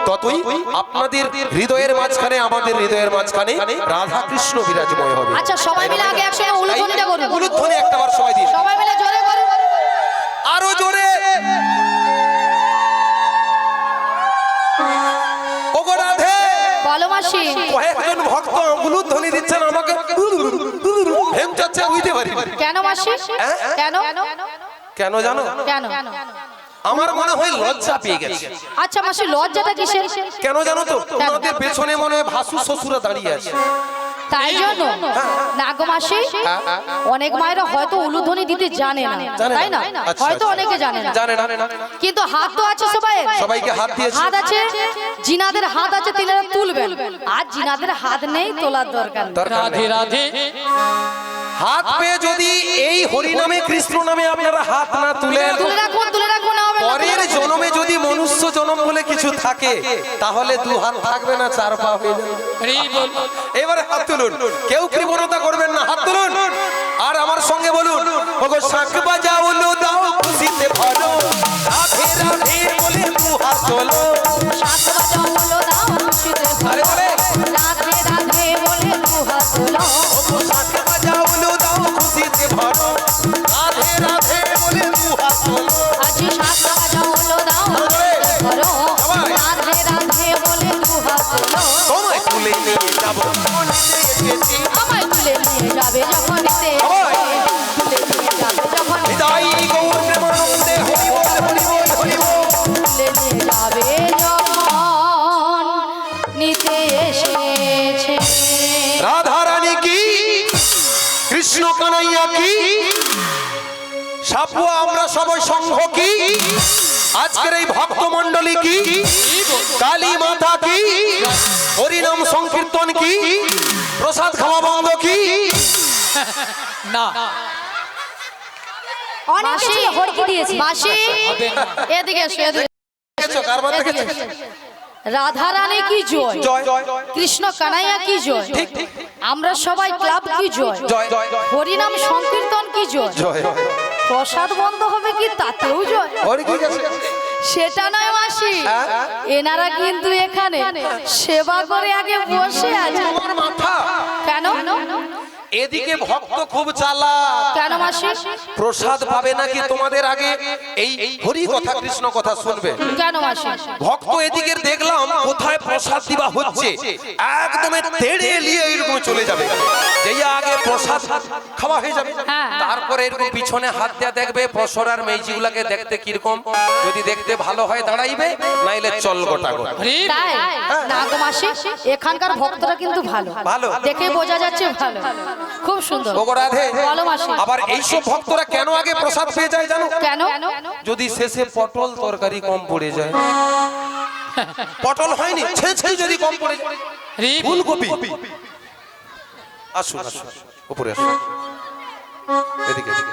ততই আপনাদের হৃদয়ের মাঝখানে আমাদের হৃদয়ের মাঝখানে রাধা কৃষ্ণ বিরাজময় হবে আচ্ছা সবাই মিলে আগে একসঙ্গে উলুধ্বনিটা করুন উলুধ্বনি একটাবার সবাই দিন সবাই মিলে জোরে করুন আরো জোরে ওগো রাধে বলো মাসি কয়েকজন ভক্ত উলুধ্বনি দিচ্ছেন আমাকে হেম যাচ্ছে বুঝতে পারি কেন মাসি কেন কেন জানো কেন আমার মনে হয় লজ্জা পেয়ে গেছে আচ্ছা মাসি লজ্জাটা কিসের কেন জানো তো তোমাদের পেছনে মনে হয় ভাসু শ্বশুরা দাঁড়িয়ে আছে তাই জন্য না গো মাসি অনেক মায়েরা হয়তো উলুধ্বনি দিতে জানে না তাই না হয়তো অনেকে জানে না জানে না কিন্তু হাত তো আছে সবাইকে হাত দিয়েছে হাত আছে জিনাদের হাত আছে তিনারা তুলবেন আর জিনাদের হাত নেই তোলার দরকার নেই। রাধে রাধে হাত পেয়ে যদি এই হরি নামে কৃষ্ণ নামে আপনারা হাত না তুলেন তুলে রাখুন না হবে না। পরের জন্মে যদি মনুষ্য জন্ম বলে কিছু থাকে তাহলে দু হাত থাকবে না চার পা হয়ে যাবে হরি বল এবারে হাত তুলুন কেউ কৃপণতা করবেন না হাত তুলুন আর আমার সঙ্গে বলুন ওগো শাঁখ বাজাও উলু দাও খুশিতে ভরো রাধে রাধে বলে দু হাত তোলো শাঁখ বাজাও হলো দাও খুশিতে আরে ভরো বলে রাধে রাধে বলে দু হাত তোলো ওগো শাঁখ বাজাও উলু দাও খুশিতে ভরো রাধে রাধে বলে দু হাত তোলো আজি শাঁখ বাজাও হলো দাও খুশিতে ভরো রাধে রাধে বলে দু হাত তোলো তোমায় তুলে নিয়ে যাব মনেতে এসেছি আমায় তুলে নিয়ে যাবে যখন নিতে তুলে নিয়ে যাবে যখন হৃদয় গৌর প্রেমানন্দে হরি বল হরি বল তুলে নিয়ে যাবে যখন নিতে এসেছে রাধা রানী কি কৃষ্ণ কানাইয়া কি সাপুয়া আমরা সবাই সংঘ কি আজকের এই ভক্ত মণ্ডলী কি কালী মাতা কি হরিনাম সংকীর্তন কি প্রসাদ খাওয়া বন্ধ কি না মাসি হড়কি দিয়েছি মাসি হবে না। এদিকে এসো এদিকে দেখেছো কারবার দেখেছো রাধা রানী কি জয় জয় কৃষ্ণ কানাইয়া কি জয় আমরা সবাই ক্লাব কি জয় জয় হরিনাম সংকীর্তন কি জয় জয় প্রসাদ বন্ধ হবে কি তাতেও জয়? ওর কি গেছে? সেটা নয় মাসি, এনারা কিন্তু এখানে সেবা করে আগে বসে আছে। তোমার মাথা কেন এদিকে ভক্ত খুব চালাক। কেন মাসি? প্রসাদ পাবে নাকি তোমাদের আগে এই হরি কথা কৃষ্ণ কথা শুনবে। কেন মাসি? ভক্ত এদিকে দেখলাম কোথায় প্রসাদ দিবা হচ্ছে, একদমে তেড়ে নিয়ে এরকম চলে যাবে। যেই আগে প্রসাদ খাওয়া হয়ে যাবে, হ্যাঁ। তারপরে এরকম পিছনে হাত দেয়া দেখবে প্রসরার মেজিগুলাকে দেখতে কিরকম, যদি দেখতে ভালো হয় দাঁড়াইবে, নাইলে চল গোটা গোটা। তাই না গো মাসি, এখানকার ভক্তরা কিন্তু ভালো ভালো। দেখে বোঝা যাচ্ছে ভালো, খুব সুন্দর। ওগো রাধে, বলো মাসি। আবার এইসব ভক্তরা কেন আগে প্রসাদ পেয়ে যায় জানো? কেন? যদি শেষে পটল তরকারি কম পড়ে যায়, পটল হয়নি ছেঁচে যদি কম পড়ে যায়, ফুলকপি। আসুন আসুন উপরে আসুন, এদিকে এদিকে।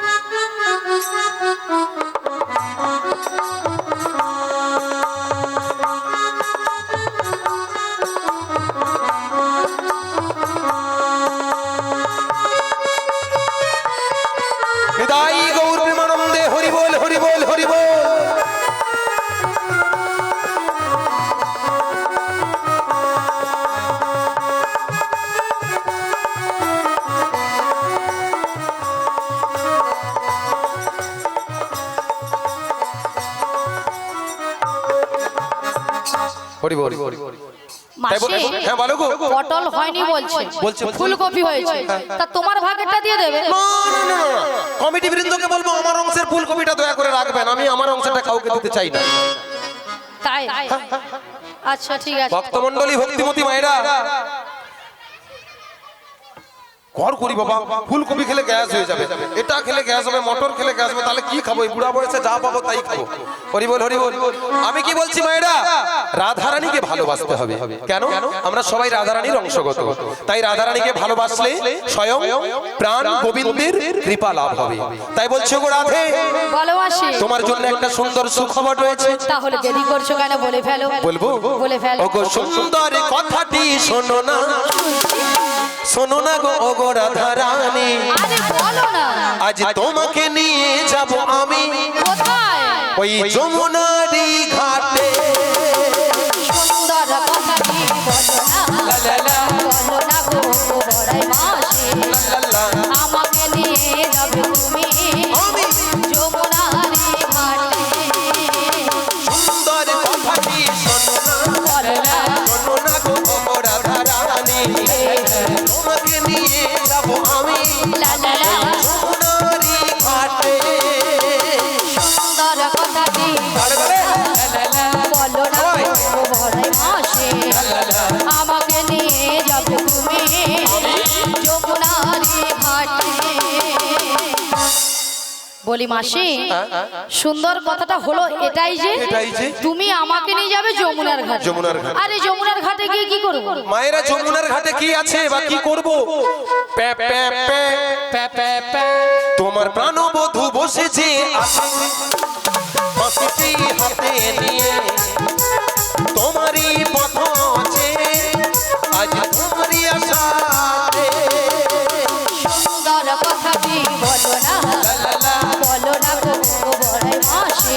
বিদায়ী গৌর প্রেমানন্দে হরি বল হরি বল হরি বল। হরি বল। তাই বলে, মাসি হ্যাঁ বলো গো। পটল হয়নি বলছে, বলছে। ফুলকপি হয়েছে, তা তোমার ভাগেরটা দিয়ে দেবে। না, না, না, না। কমিটি বৃন্দকে বলবো আমার অংশের ফুলকপিটা দয়া করে রাখবেন, আমি আমার অংশটা কাউকে দিতে চাই না। তাই আচ্ছা ঠিক আছে। ভক্তমণ্ডলী ভক্তিমতী মায়েরা, ঘর করি বাবা, ফুলকপি খেলে গ্যাস হয়ে যাবে, এটা খেলে গ্যাস হবে, মটর খেলে গ্যাস হবে, তাহলে কি খাবো? এই বুড়া বয়সে যা পাবো তাই খাবো। হরি বল হরি বল। আমি কি বলছি মায়েরা, রাধারানীকে ভালোবাসতে হবে। কেন? আমরা সবাই রাধারানীর অংশগত, তাই রাধারানীকে ভালোবাসলে স্বয়ং প্রাণ গোবিন্দের কৃপা লাভ হবে। তাই বলছো গো রাধে, বলো মাসি। তোমার জন্য একটা সুন্দর সুখবর রয়েছে। তাহলে দেরি করছো কেন, বলে ফেলো। বলবো? বলে ফেলো। ওগো সুন্দর কথাটি শোনো না, শোনো না গো ওগো রাধারানী, আরে বলো না। আজ তোমাকে নিয়ে যাব আমি কোথায়? ওই যমুনারি ঘাটে। সুন্দর কথাটি বলো না, বলো না গো বড়াই মাসি, আমাকে নিয়ে যাবে তুমি আমি যমুনারি ঘাটে। সুন্দর কথাটি শোনো না, বলো না, শোনো না গো ওগো রাধারানী, তোমাকে নিয়ে যাব আমি লা লা লা। যমুনারি ঘাটে। সুন্দর কথাটি আরে বলে, বলো না গো বড়াই মাসি, আমাকে নিয়ে যাবে তুমি যমুনারি ঘাটে। বলি মাসি, সুন্দর কথাটা হলো এটাই যে এটাই যে তুমি আমাকে নিয়ে যাবে যমুনার ঘাটে। যমুনার ঘাটে। আরে যমুনার ঘাটে গিয়ে কি করব? মায়েরা যমুনার ঘাটে কি আছে বা কি করব? প্যা প্যা প্যা, প্যা প্যা প্যা। তোমার প্রাণবধূ বসেছে আসনে, বাঁশিটি হাতে নিয়ে, তোমারই পথ আছে আজ তোমারই আশাতে। সুন্দর কথাটি বলো না, বলো না গো বড়াই মাসি,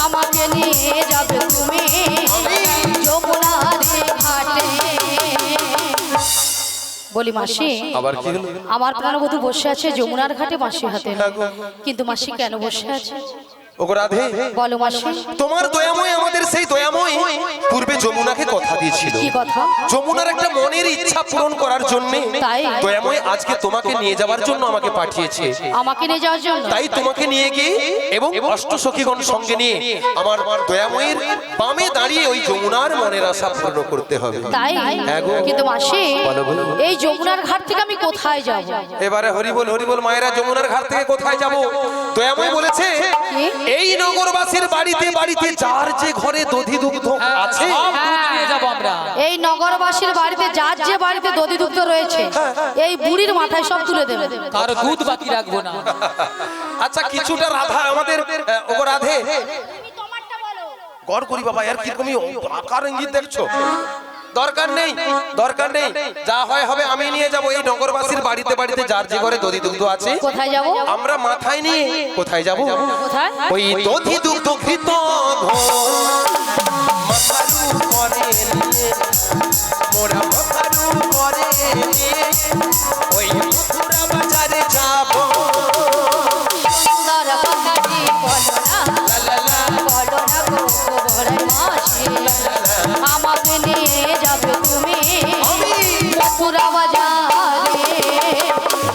আমাকে নিয়ে যাবে তুমি যমুনারি ঘাটে। বলি মাসি, আবার কি হলো? আমার প্রাণবধূ বসে আছে যমুনার ঘাটে বাঁশি হাতে, কিন্তু মাসি কেন বসে আছে? ওগো রাধে, বলো মাসি। তোমার দয়াময় আমাদের সেই দয়াময় পূর্বে যমুনাকে কথা দিয়েছিল, কি কথা? যমুনার একটা মনের ইচ্ছা পূরণ করার জন্য তাই? দয়াময় আজকে তোমাকে নিয়ে যাওয়ার জন্য আমাকে পাঠিয়েছে। আমাকে নিয়ে যাওয়ার জন্য? তাই তোমাকে নিয়ে গিয়ে এবং অষ্টসখীগণ সঙ্গে নিয়ে আমার দয়াময়ের বামে দাঁড়িয়ে ওই যমুনার মনের আশা পূর্ণ করতে হবে। তাই? হ্যাঁ গো। কিন্তু মাসি, বলো, বলো। এই যমুনার ঘাট থেকে আমি কোথায় যাব? এবারে হরিবল হরিবল মায়েরা, যমুনার ঘাট থেকে কোথায় যাব? দয়াময় বলেছে এই নগরবাসীর বাড়িতে বাড়িতে যার যে ঘরে দধি দুগ্ধ আছে, সব দুধ নিয়ে যাবো আমরা। এই নগরবাসীর বাড়িতে যার যে বাড়িতে দধি দুগ্ধ রয়েছে, এই বুড়ির মাথায় সব তুলে দেবে। কারো দুধ বাকি রাখবো না। আচ্ছা কিছুটা রাধা আমাদের ওগো রাধে, গড় করি বাবা, আর কিরকমই আকার ইঙ্গিত দেখছো। দরকার নেই, দরকার নেই, যা হয় হবে। আমি নিয়ে যাব এই নগরবাসীর বাড়িতে বাড়িতে, যার যে ঘরে দধি দুগ্ধ আছে, কোথায় যাব? আমরা মাথায় নিয়ে কোথায় যাব? কোথায়? ওই দধি দুগ্ধ ঘৃত মাথার উপরে নিয়ে, মোরা মাথার উপরে নিয়ে ওই মথুরা বাজারে যাব। সুন্দর কথাটি বলো না, লা লা লা, বলো না গো গোবরের মাসি, আমাকে নিয়ে যাবে তুমি আমি মথুরা বাজারে,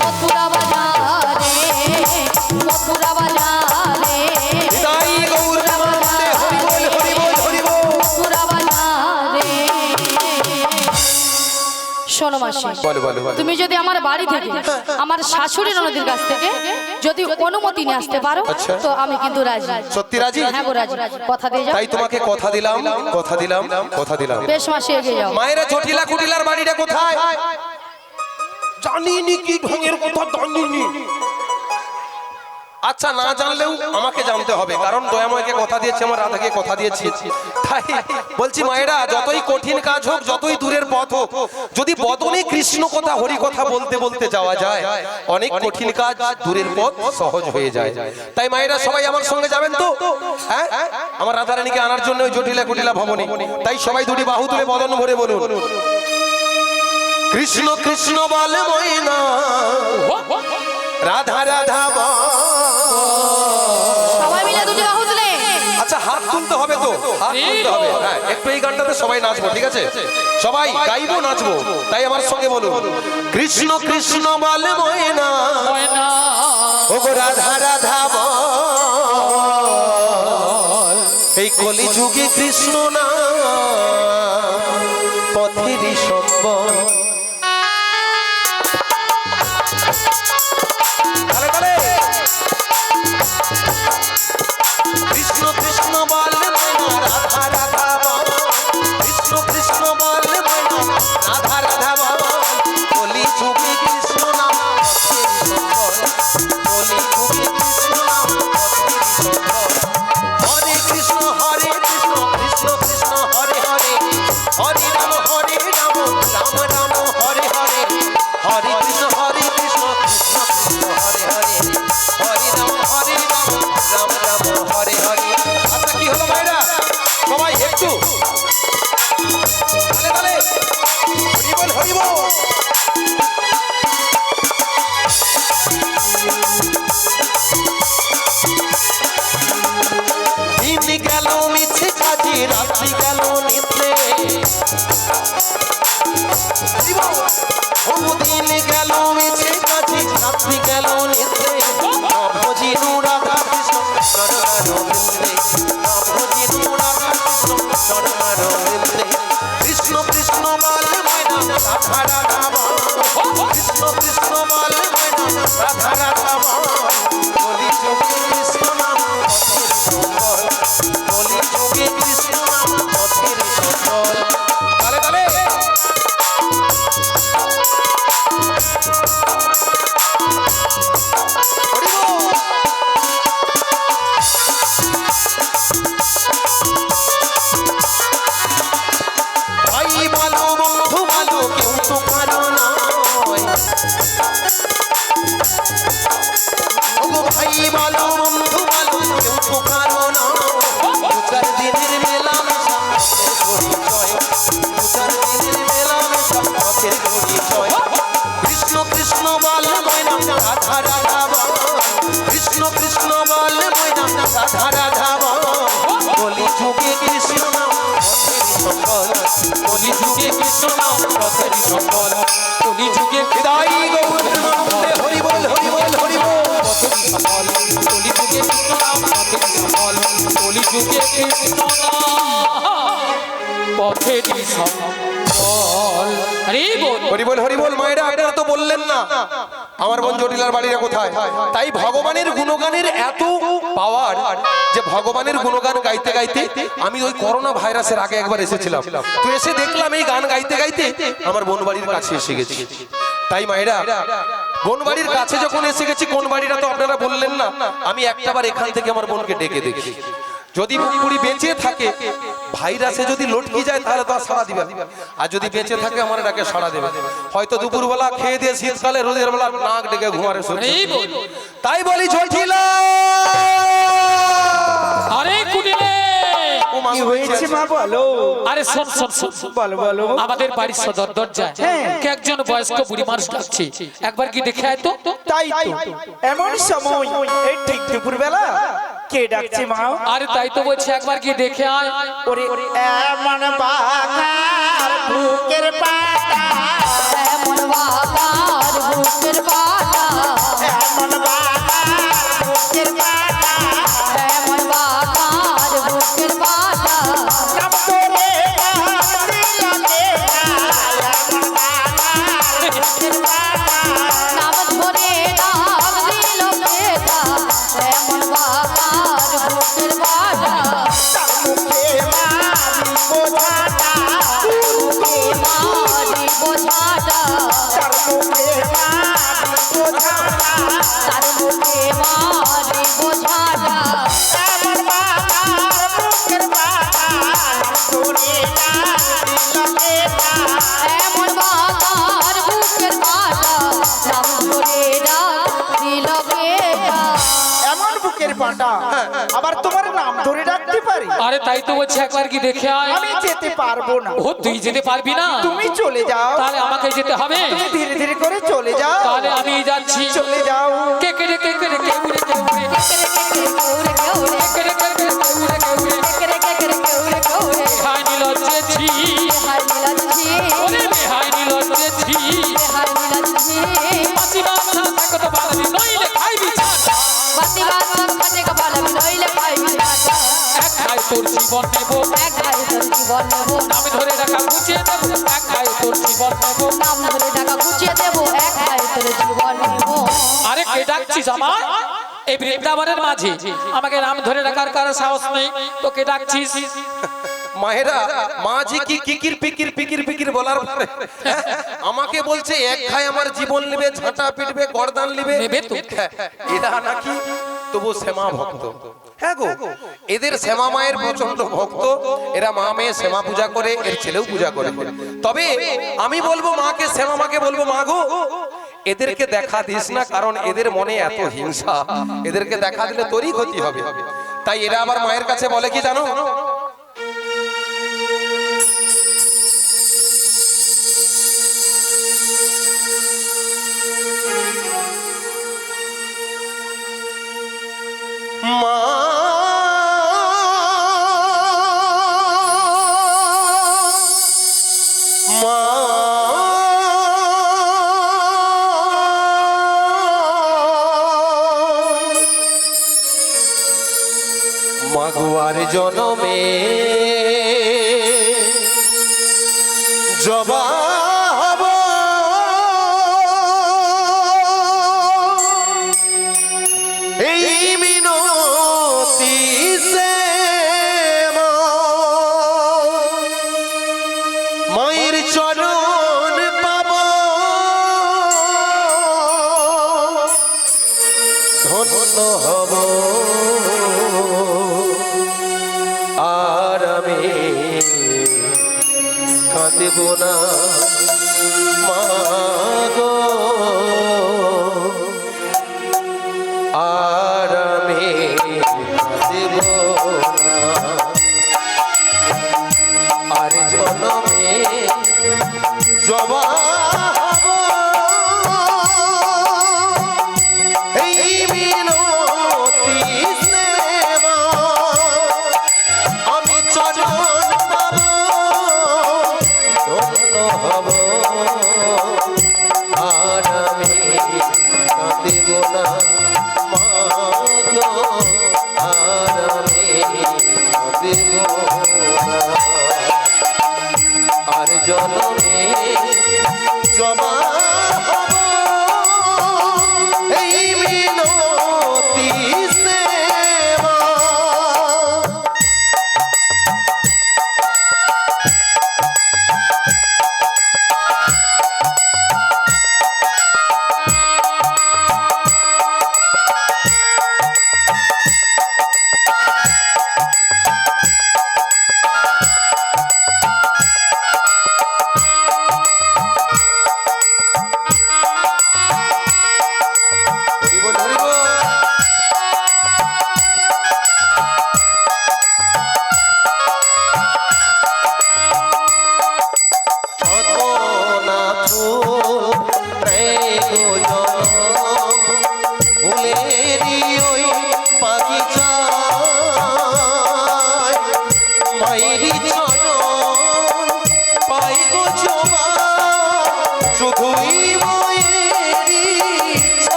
মথুরা বাজারে, মথুরা বাজারে, তাই গৌর মন্দিরে হরি বল হরি বল হরি বল। মথুরা বাজারে। শোনো মাসি, বলো বলো বলো। তুমি যদি আমার বাড়ি থেকে আমার শাশুড়ি ননদের কাছ থেকে যদি অনুমতি নিয়ে আসতে পারো, আচ্ছা। তো আমি কিন্তু রাজি। সত্যি রাজি? হ্যাঁ গো রাজি, কথা দিয়ে যাও। তাই তোমাকে কথা দিলাম, কথা দিলাম, কথা দিলাম। বেশ মাসি, এগিয়ে যাও। মায়েরা চটিলা কুটিলার বাড়িটা কোথায়? জানিনি, কি ঢঙের কথা জানিনি। আচ্ছা, না জানলেও আমাকে জানতে হবে, কারণ দয়াময়কে কথা দিয়েছি, আমার রাধাকে কথা দিয়েছি। তাই বলছি মায়েরা, যতই কঠিন কাজ হোক, যতই দূরের পথ হোক, যদি বদনে কৃষ্ণ কথা হরি কথা বলতে বলতে যাওয়া যায়, অনেক কঠিন কাজ দূরের পথ সহজ হয়ে যায়। তাই মায়েরা সবাই আমার সঙ্গে যাবেন তো? হ্যাঁ, আমার রাধারানীকে আনার জন্য ওই জটিলা কুটিলা ভবনে। তাই সবাই দুটি বাহু তুলে বদন ভরে বলুন, কৃষ্ণ কৃষ্ণ বলে ময়না, রাধা রাধা বল। সবাই মিলে দুটি বাহু তুলে। আচ্ছা, হাত তুলতে হবে তো, হাত তুলতে হবে। হ্যাঁ, একটু এই গানটাতে সবাই নাচবো, ঠিক আছে? সবাই গাইবো, নাচবো। তাই আমার সঙ্গে বলুন, কৃষ্ণ কৃষ্ণ বলে ময়না, ও গো রাধা রাধা বল। এই কলি যুগে কৃষ্ণ না পথেরই সম্বল। তালে তালে। কৃষ্ণ কৃষ্ণ বলে ময়না, রাধা রাধা বল। কৃষ্ণ কৃষ্ণ বলে ময়না, রাধা রাধা বল। কলি যুগে কৃষ্ণ নাম পথেরই সম্বল। কলি যুগে কৃষ্ণ নাম পথেরই সম্বল। হরে কৃষ্ণ হরে কৃষ্ণ, কৃষ্ণ কৃষ্ণ হরে হরে, হরে রাম রাম রাম হরে হরে। হরে কৃষ্ণ কৃষ্ণ কৃষ্ণ হরে হরে, হরে রাম রাম রাম হরে হরে। আচ্ছা, কি হলো ভাইরা, সবাই একটু তালে তালে হরি বল হরি বল। দিন গেল মিছে কাজে, রাত্রি গেল নিদ্রে, দিন গেল মিছে কাজে, রাত্রি গেল নিদ্রে। ভজিনু রাধা কৃষ্ণ নরনার বৃন্দে, ভজিনু রাধা কৃষ্ণ নরনার বৃন্দে। কৃষ্ণ কৃষ্ণ বলে ময়না, রাধা রাধা বল। কৃষ্ণ কৃষ্ণ বলে ময়না, রাধা রাধা বল। কলি যুগে কৃষ্ণ নাম পথের সম্বল। কলি যুগে কৃষ্ণ নাম পথের সম্বল। তালে তালে। হরি বল। ভাই বলো বন্ধু বলো, কেউ তো কারো নয়। ওগো ভাই বলো বন্ধু বলো, কেউ তো কারো নয়। দু চার দিনের মেলামেশা পথের পরিচয়, দু চার দিনের মেলামেশা পথের পরিচয়। কৃষ্ণ কৃষ্ণ বলে ময়না, রাধা রাধা বল। কৃষ্ণ কৃষ্ণ বলে ময়না, রাধা রাধা বল। কলি যুগে কৃষ্ণ নাম পথেরই সম্বল। কলি যুগে কৃষ্ণ নাম পথেরই সম্বল। কলি যুগে হৃদয় গৌর মন্দিরে হরি বল হরি বল হরি বল। পথেরই সম্বল, কলি যুগে কৃষ্ণ নাম পথেরই সম্বল। কলি যুগে কৃষ্ণ নাম পথেরই সম্বল। হরি বল। হরি বল হরি বল। মায়েরা, আপনারা তো বললেন না আমার বোন জটিলার বাড়িটা কোথায়। তাই ভগবানের গুণগানের এত পাওয়ার যে ভগবানের গুণগান গাইতে গাইতে আমি ওই করোনা ভাইরাসের আগে একবার এসেছিলাম। তো এসে দেখলাম এই গান গাইতে গাইতে আমার বোন বাড়ির কাছে এসে গেছি। তাই মায়েরা, বোন বাড়ির কাছে যখন এসে গেছি, কোন বাড়িটা তো আপনারা বললেন না, আমি একটাবার এখান থেকে আমার বোনকে ডেকে দেখি। যদি বুড়ি বেঁচে থাকে ভাইরাসে যদি লটকি যায় তাহলে তো আর সাড়া দিবে না। আর যদি বেঁচে থাকে আমার ডাকে সাড়া দেবে। হয়তো দুপুরবেলা খেয়ে দিয়ে শীতকালে রোদের বেলা নাক ডেকে ঘুমারে সত্যি। তাই বলি জটিলা আরে কুটিলে কি হয়েছে মা বলো? আরে শোন শোন শোন বলো বলো। আমাদের বাড়ির সদর দরজায় কে একজন বয়স্ক বুড়ি মানুষ ডাকছে, একবার কি দেখে আয় তো। তাই তো, এমন সময় এই ঠিক দুপুর বেলা কে ডাকছে মা? আরে তাই তো বলছে, একবার কি দেখে আয়। ওরে এমন বাগার বুকের পাটা, এমন বাগার বুকের পাটা, এমন বাগার বুকের পাটা, এমন বাগার বুকের পাটা, নাম করে ডাকতে লাগে না। এমন বাগার বুকের পাটা, নাম ধরে ডাক দিল বেটা, এমন বাগার বুকের পাটা, তার মুখে মারি বোঝাটা, মুখে মারি বোঝাটা, তার মুখে মারি বোঝাটা, তার মুখে মারি বোঝাটা, এমন বাগার বুকের পাটা, নাম করে ডাকতে লাগে না। এমন বাগার বুকের পাটা, নাম ধরে ডাক দিল বেটা। এমন বুকের পাটা আবার তোমার নাম ধরে ডাকতে পারি? আরে তাই তো বলছে, একবার কি দেখে আয়। আমি যেতে পারবো না। ও তুই যেতে পারবি না? তুমি চলে যাও। তাহলে আমাকে যেতে হবে। তুমি ধীরে ধীরে করে চলে যাও। তাহলে আমি যাচ্ছি। চলে যাও। কে কে রে কে কে রে কে উড়ে কে উড়ে কেউরে কেউরে কে রে কে কে রে কে উড়ে কে উড়ে কেউরে কেউরে হাই নীলজ্জেছি হাই মিলাচ্ছি ওরে হাই নীলজ্জেছি হাই মিলাচ্ছি মাছি মাছা থাকো তো বাড়ি নইলে খাইবি চাটা বাতি বাত কাটে কপাল আমি নইলে পাইবি টাটা এক খাই তোর জীবন নেব এক গায়ে তোর জীবন নেবো নাম ধরে রাখা বুঝিয়ে দেব এক খাই তোর জীবন নেব নাম ধরে টাকা গুছিয়ে দেবো এক গায়ে তোর জীবন নেবো আরে কে ডাকছিস আমার এই বৃন্দাবনের মাঝে আমাকে নাম ধরে রাখার কারো সাহস নেই তো কে ডাকছিস মায়েরা মাঝি কি কিকির পিকির পিকির পিকির বলার পরে আমাকে বলছে এক খাই আমার জীবন নেবে, ঝাঁটা পিটবে, গর্দান নেবে। নেবে তো। এরা নাকি তবু শ্যামা ভক্ত। হ্যাঁ গো, এদের শ্যামা মায়ের প্রচন্ড ভক্ত। এরা মা মেয়ে শ্যামা পূজা করে, এর ছেলেও পূজা করে। তবে আমি বলবো মাকে, শ্যামা মাকে বলবো মা গো এদেরকে দেখা দিস না, কারণ এদের মনে এত হিংসা, এদেরকে দেখা দিলে তোরই ক্ষতি হবে। তাই এরা আবার মায়ের কাছে বলে কি জানো, মা মা মাগুয়ার জনমে জবা হব এই মিনতি সে মায়ের চরণ পাব ধন্য হব আর আমি কাঁদিব না মা গো আর আমি কাঁদিব না আর জনমে জবা হব এই মিনতি সেবা আমি চরণ পাব ধন্য হব আর আমি কাঁদিব না মা গো আর আমি কাঁদিব না আর জনমে জমা হব এই মিনতি সেবা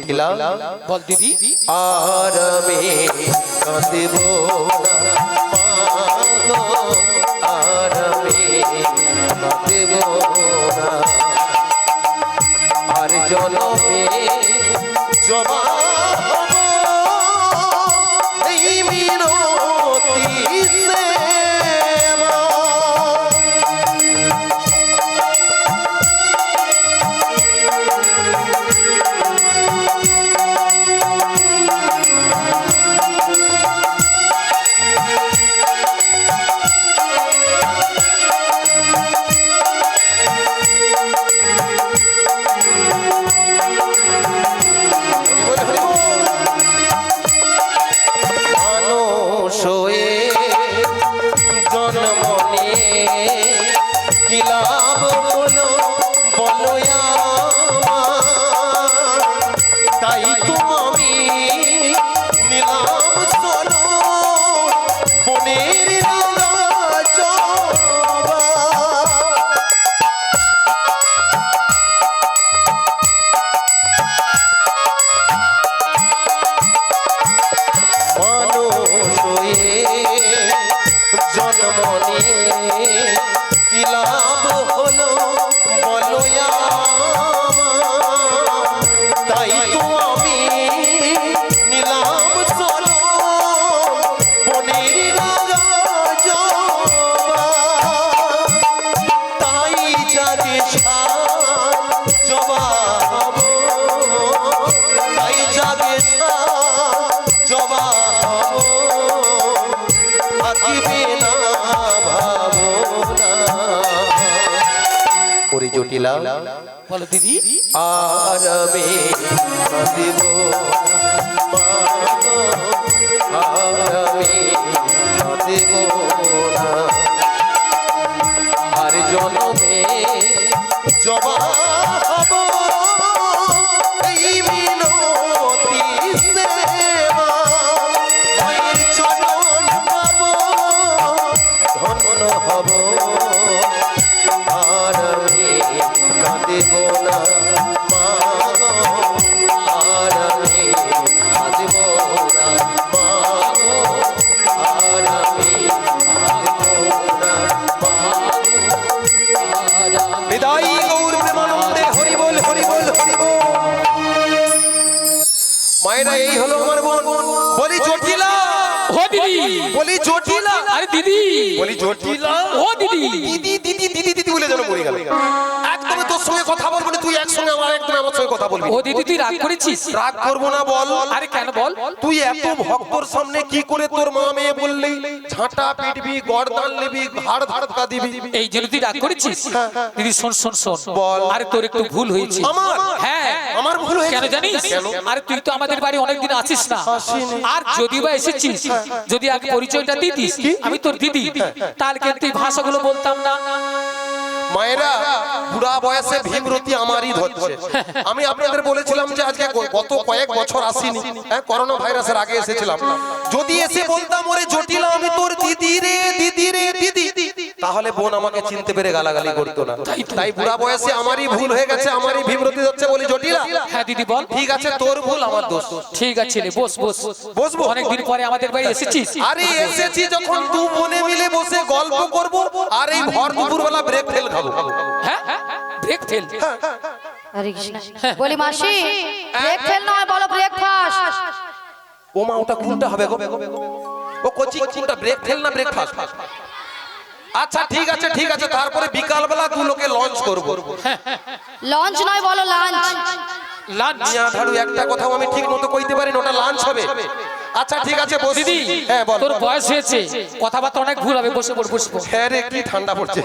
জটিলা বল দিদি আর আমি কাঁদিব না মাগো, আর আমি কাঁদিব না, আর জনমে জবা হব এই মিনতি সেবা। মানুষ হয়ে জন্ম নিয়ে কি লাভ হলো বলো আমার? তাই তো আমি নিলাম সরো বনের রাঙা জবা। মানুষ হয়ে জন্ম নিয়ে কি লাভ হলো বলো আমার? তাই তো আমি নিলাম সরো বনের রাঙা জবা। তাই জাগে সাত জবা হব, তাই জাগে সাত জবা হব, থাকিবে না ভাবনা। ওরে জটিলা বলো দিদি আর আমি কাঁদিব মাগো, আর আমি কাঁদিব না, আর জনমে জবা হব এই মিনতি সেবা। মায়ের চরণ পাব ধন্য হব, আর আমি কাঁদিব না মাগো, আর আমি কাঁদিব না মাগো, আর আমি কাঁদিব না মাগো, আর আমি। বিদায়ী গৌর প্রেমানন্দে হরি বল হরি বল হরি বল। মায়েরা এই হলো আমার বোন, বলি জটিলা, ও দিদি বলি জটিলা, আরে দিদি বলি জটিলা, ও দিদি দিদি দিদি দিদি দিদি বলে যেন মরে গেল। একদম তোর সঙ্গে কথা বলবো না, তুই একসঙ্গে আমার একদম আমার সঙ্গে কথা বলবি। ও দিদি তুই রাগ করেছিস? রাগ করবো না বল। আরে কেন বল? তুই এত ভক্তর সামনে কি করে তোর মা মেয়ে বললি ঝাঁটা পিটবি, গর্দান নিবি, ঘাড় ধাক্কা দিবি? এই জন্য তুই রাগ করেছিস? দিদি শোন শোন শোন, বল। আরে তোর একটু ভুল হয়েছে। আমার? হ্যাঁ আমার ভুল হয়েছে? কেন জানিস? কেন? আরে তুই তো আমাদের বাড়ি অনেকদিন আছিস না, আসিনি। আর যদি বা এসেছিস যদি আগে পরিচয়টা দিতিস আমি তোর দিদি, তাহলে কিন্তু এই ভাষাগুলো বলতাম না। মায়েরা বুড়া বয়সে ভীমরতি আমারই ধরছে। আমি আপনাদের বলেছিলাম যে আজকে গত কয়েক বছর আসিনি, হ্যাঁ করোনা ভাইরাসের আগে এসেছিলাম। যদি এসে বলতাম ওরে জটিলা আমি তোর দিদি রে দিদি রে দিদি, তাহলে বোন আমাকে চিনতে পেরে গালাগালি করতো না। তাই বুড়া বয়সে আমারই ভুল হয়ে গেছে, আমারই ভীমরতি ধরছে বলি জটিলা। হ্যাঁ দিদি বল। ঠিক আছে তোর ভুল আমার দোষ। ঠিক আছে রে, বস বস। বসবো? অনেকদিন পরে আমাদের বাড়ি এসেছিস। আরে এসেছি যখন দু বোনে মিলে বসে গল্প করব, আর এই ভর দুপুরবেলা ব্রেক ফেল খাবো। হ্যাঁ ব্রেক ফেল। হরে কৃষ্ণ। বলি মাসি, ব্রেক ফেল নয়, বলো ব্রেকফাস্ট। ও মা ওটা কোনটা হবে গো? ও কোচি কোনটা, ব্রেক ফেল না ব্রেকফাস্ট? আচ্ছা ঠিক আছে ঠিক আছে, তারপরে বিকাল বেলা দু লোকে লঞ্চ করব। লঞ্চ নয়, বলো লাঞ্চ। লাঞ্চ। মিয়া ধাড়ু একটা কথাও আমি ঠিক মতো কইতে পারি না, ওটা লাঞ্চ হবে। আচ্ছা ঠিক আছে বস। দিদি হ্যাঁ বল। তোর বয়স হয়েছে, কথাবার্তা অনেক ভুল হবে, বসে পড় বসে পড়। হ্যাঁ রে কি ঠান্ডা পড়ছে।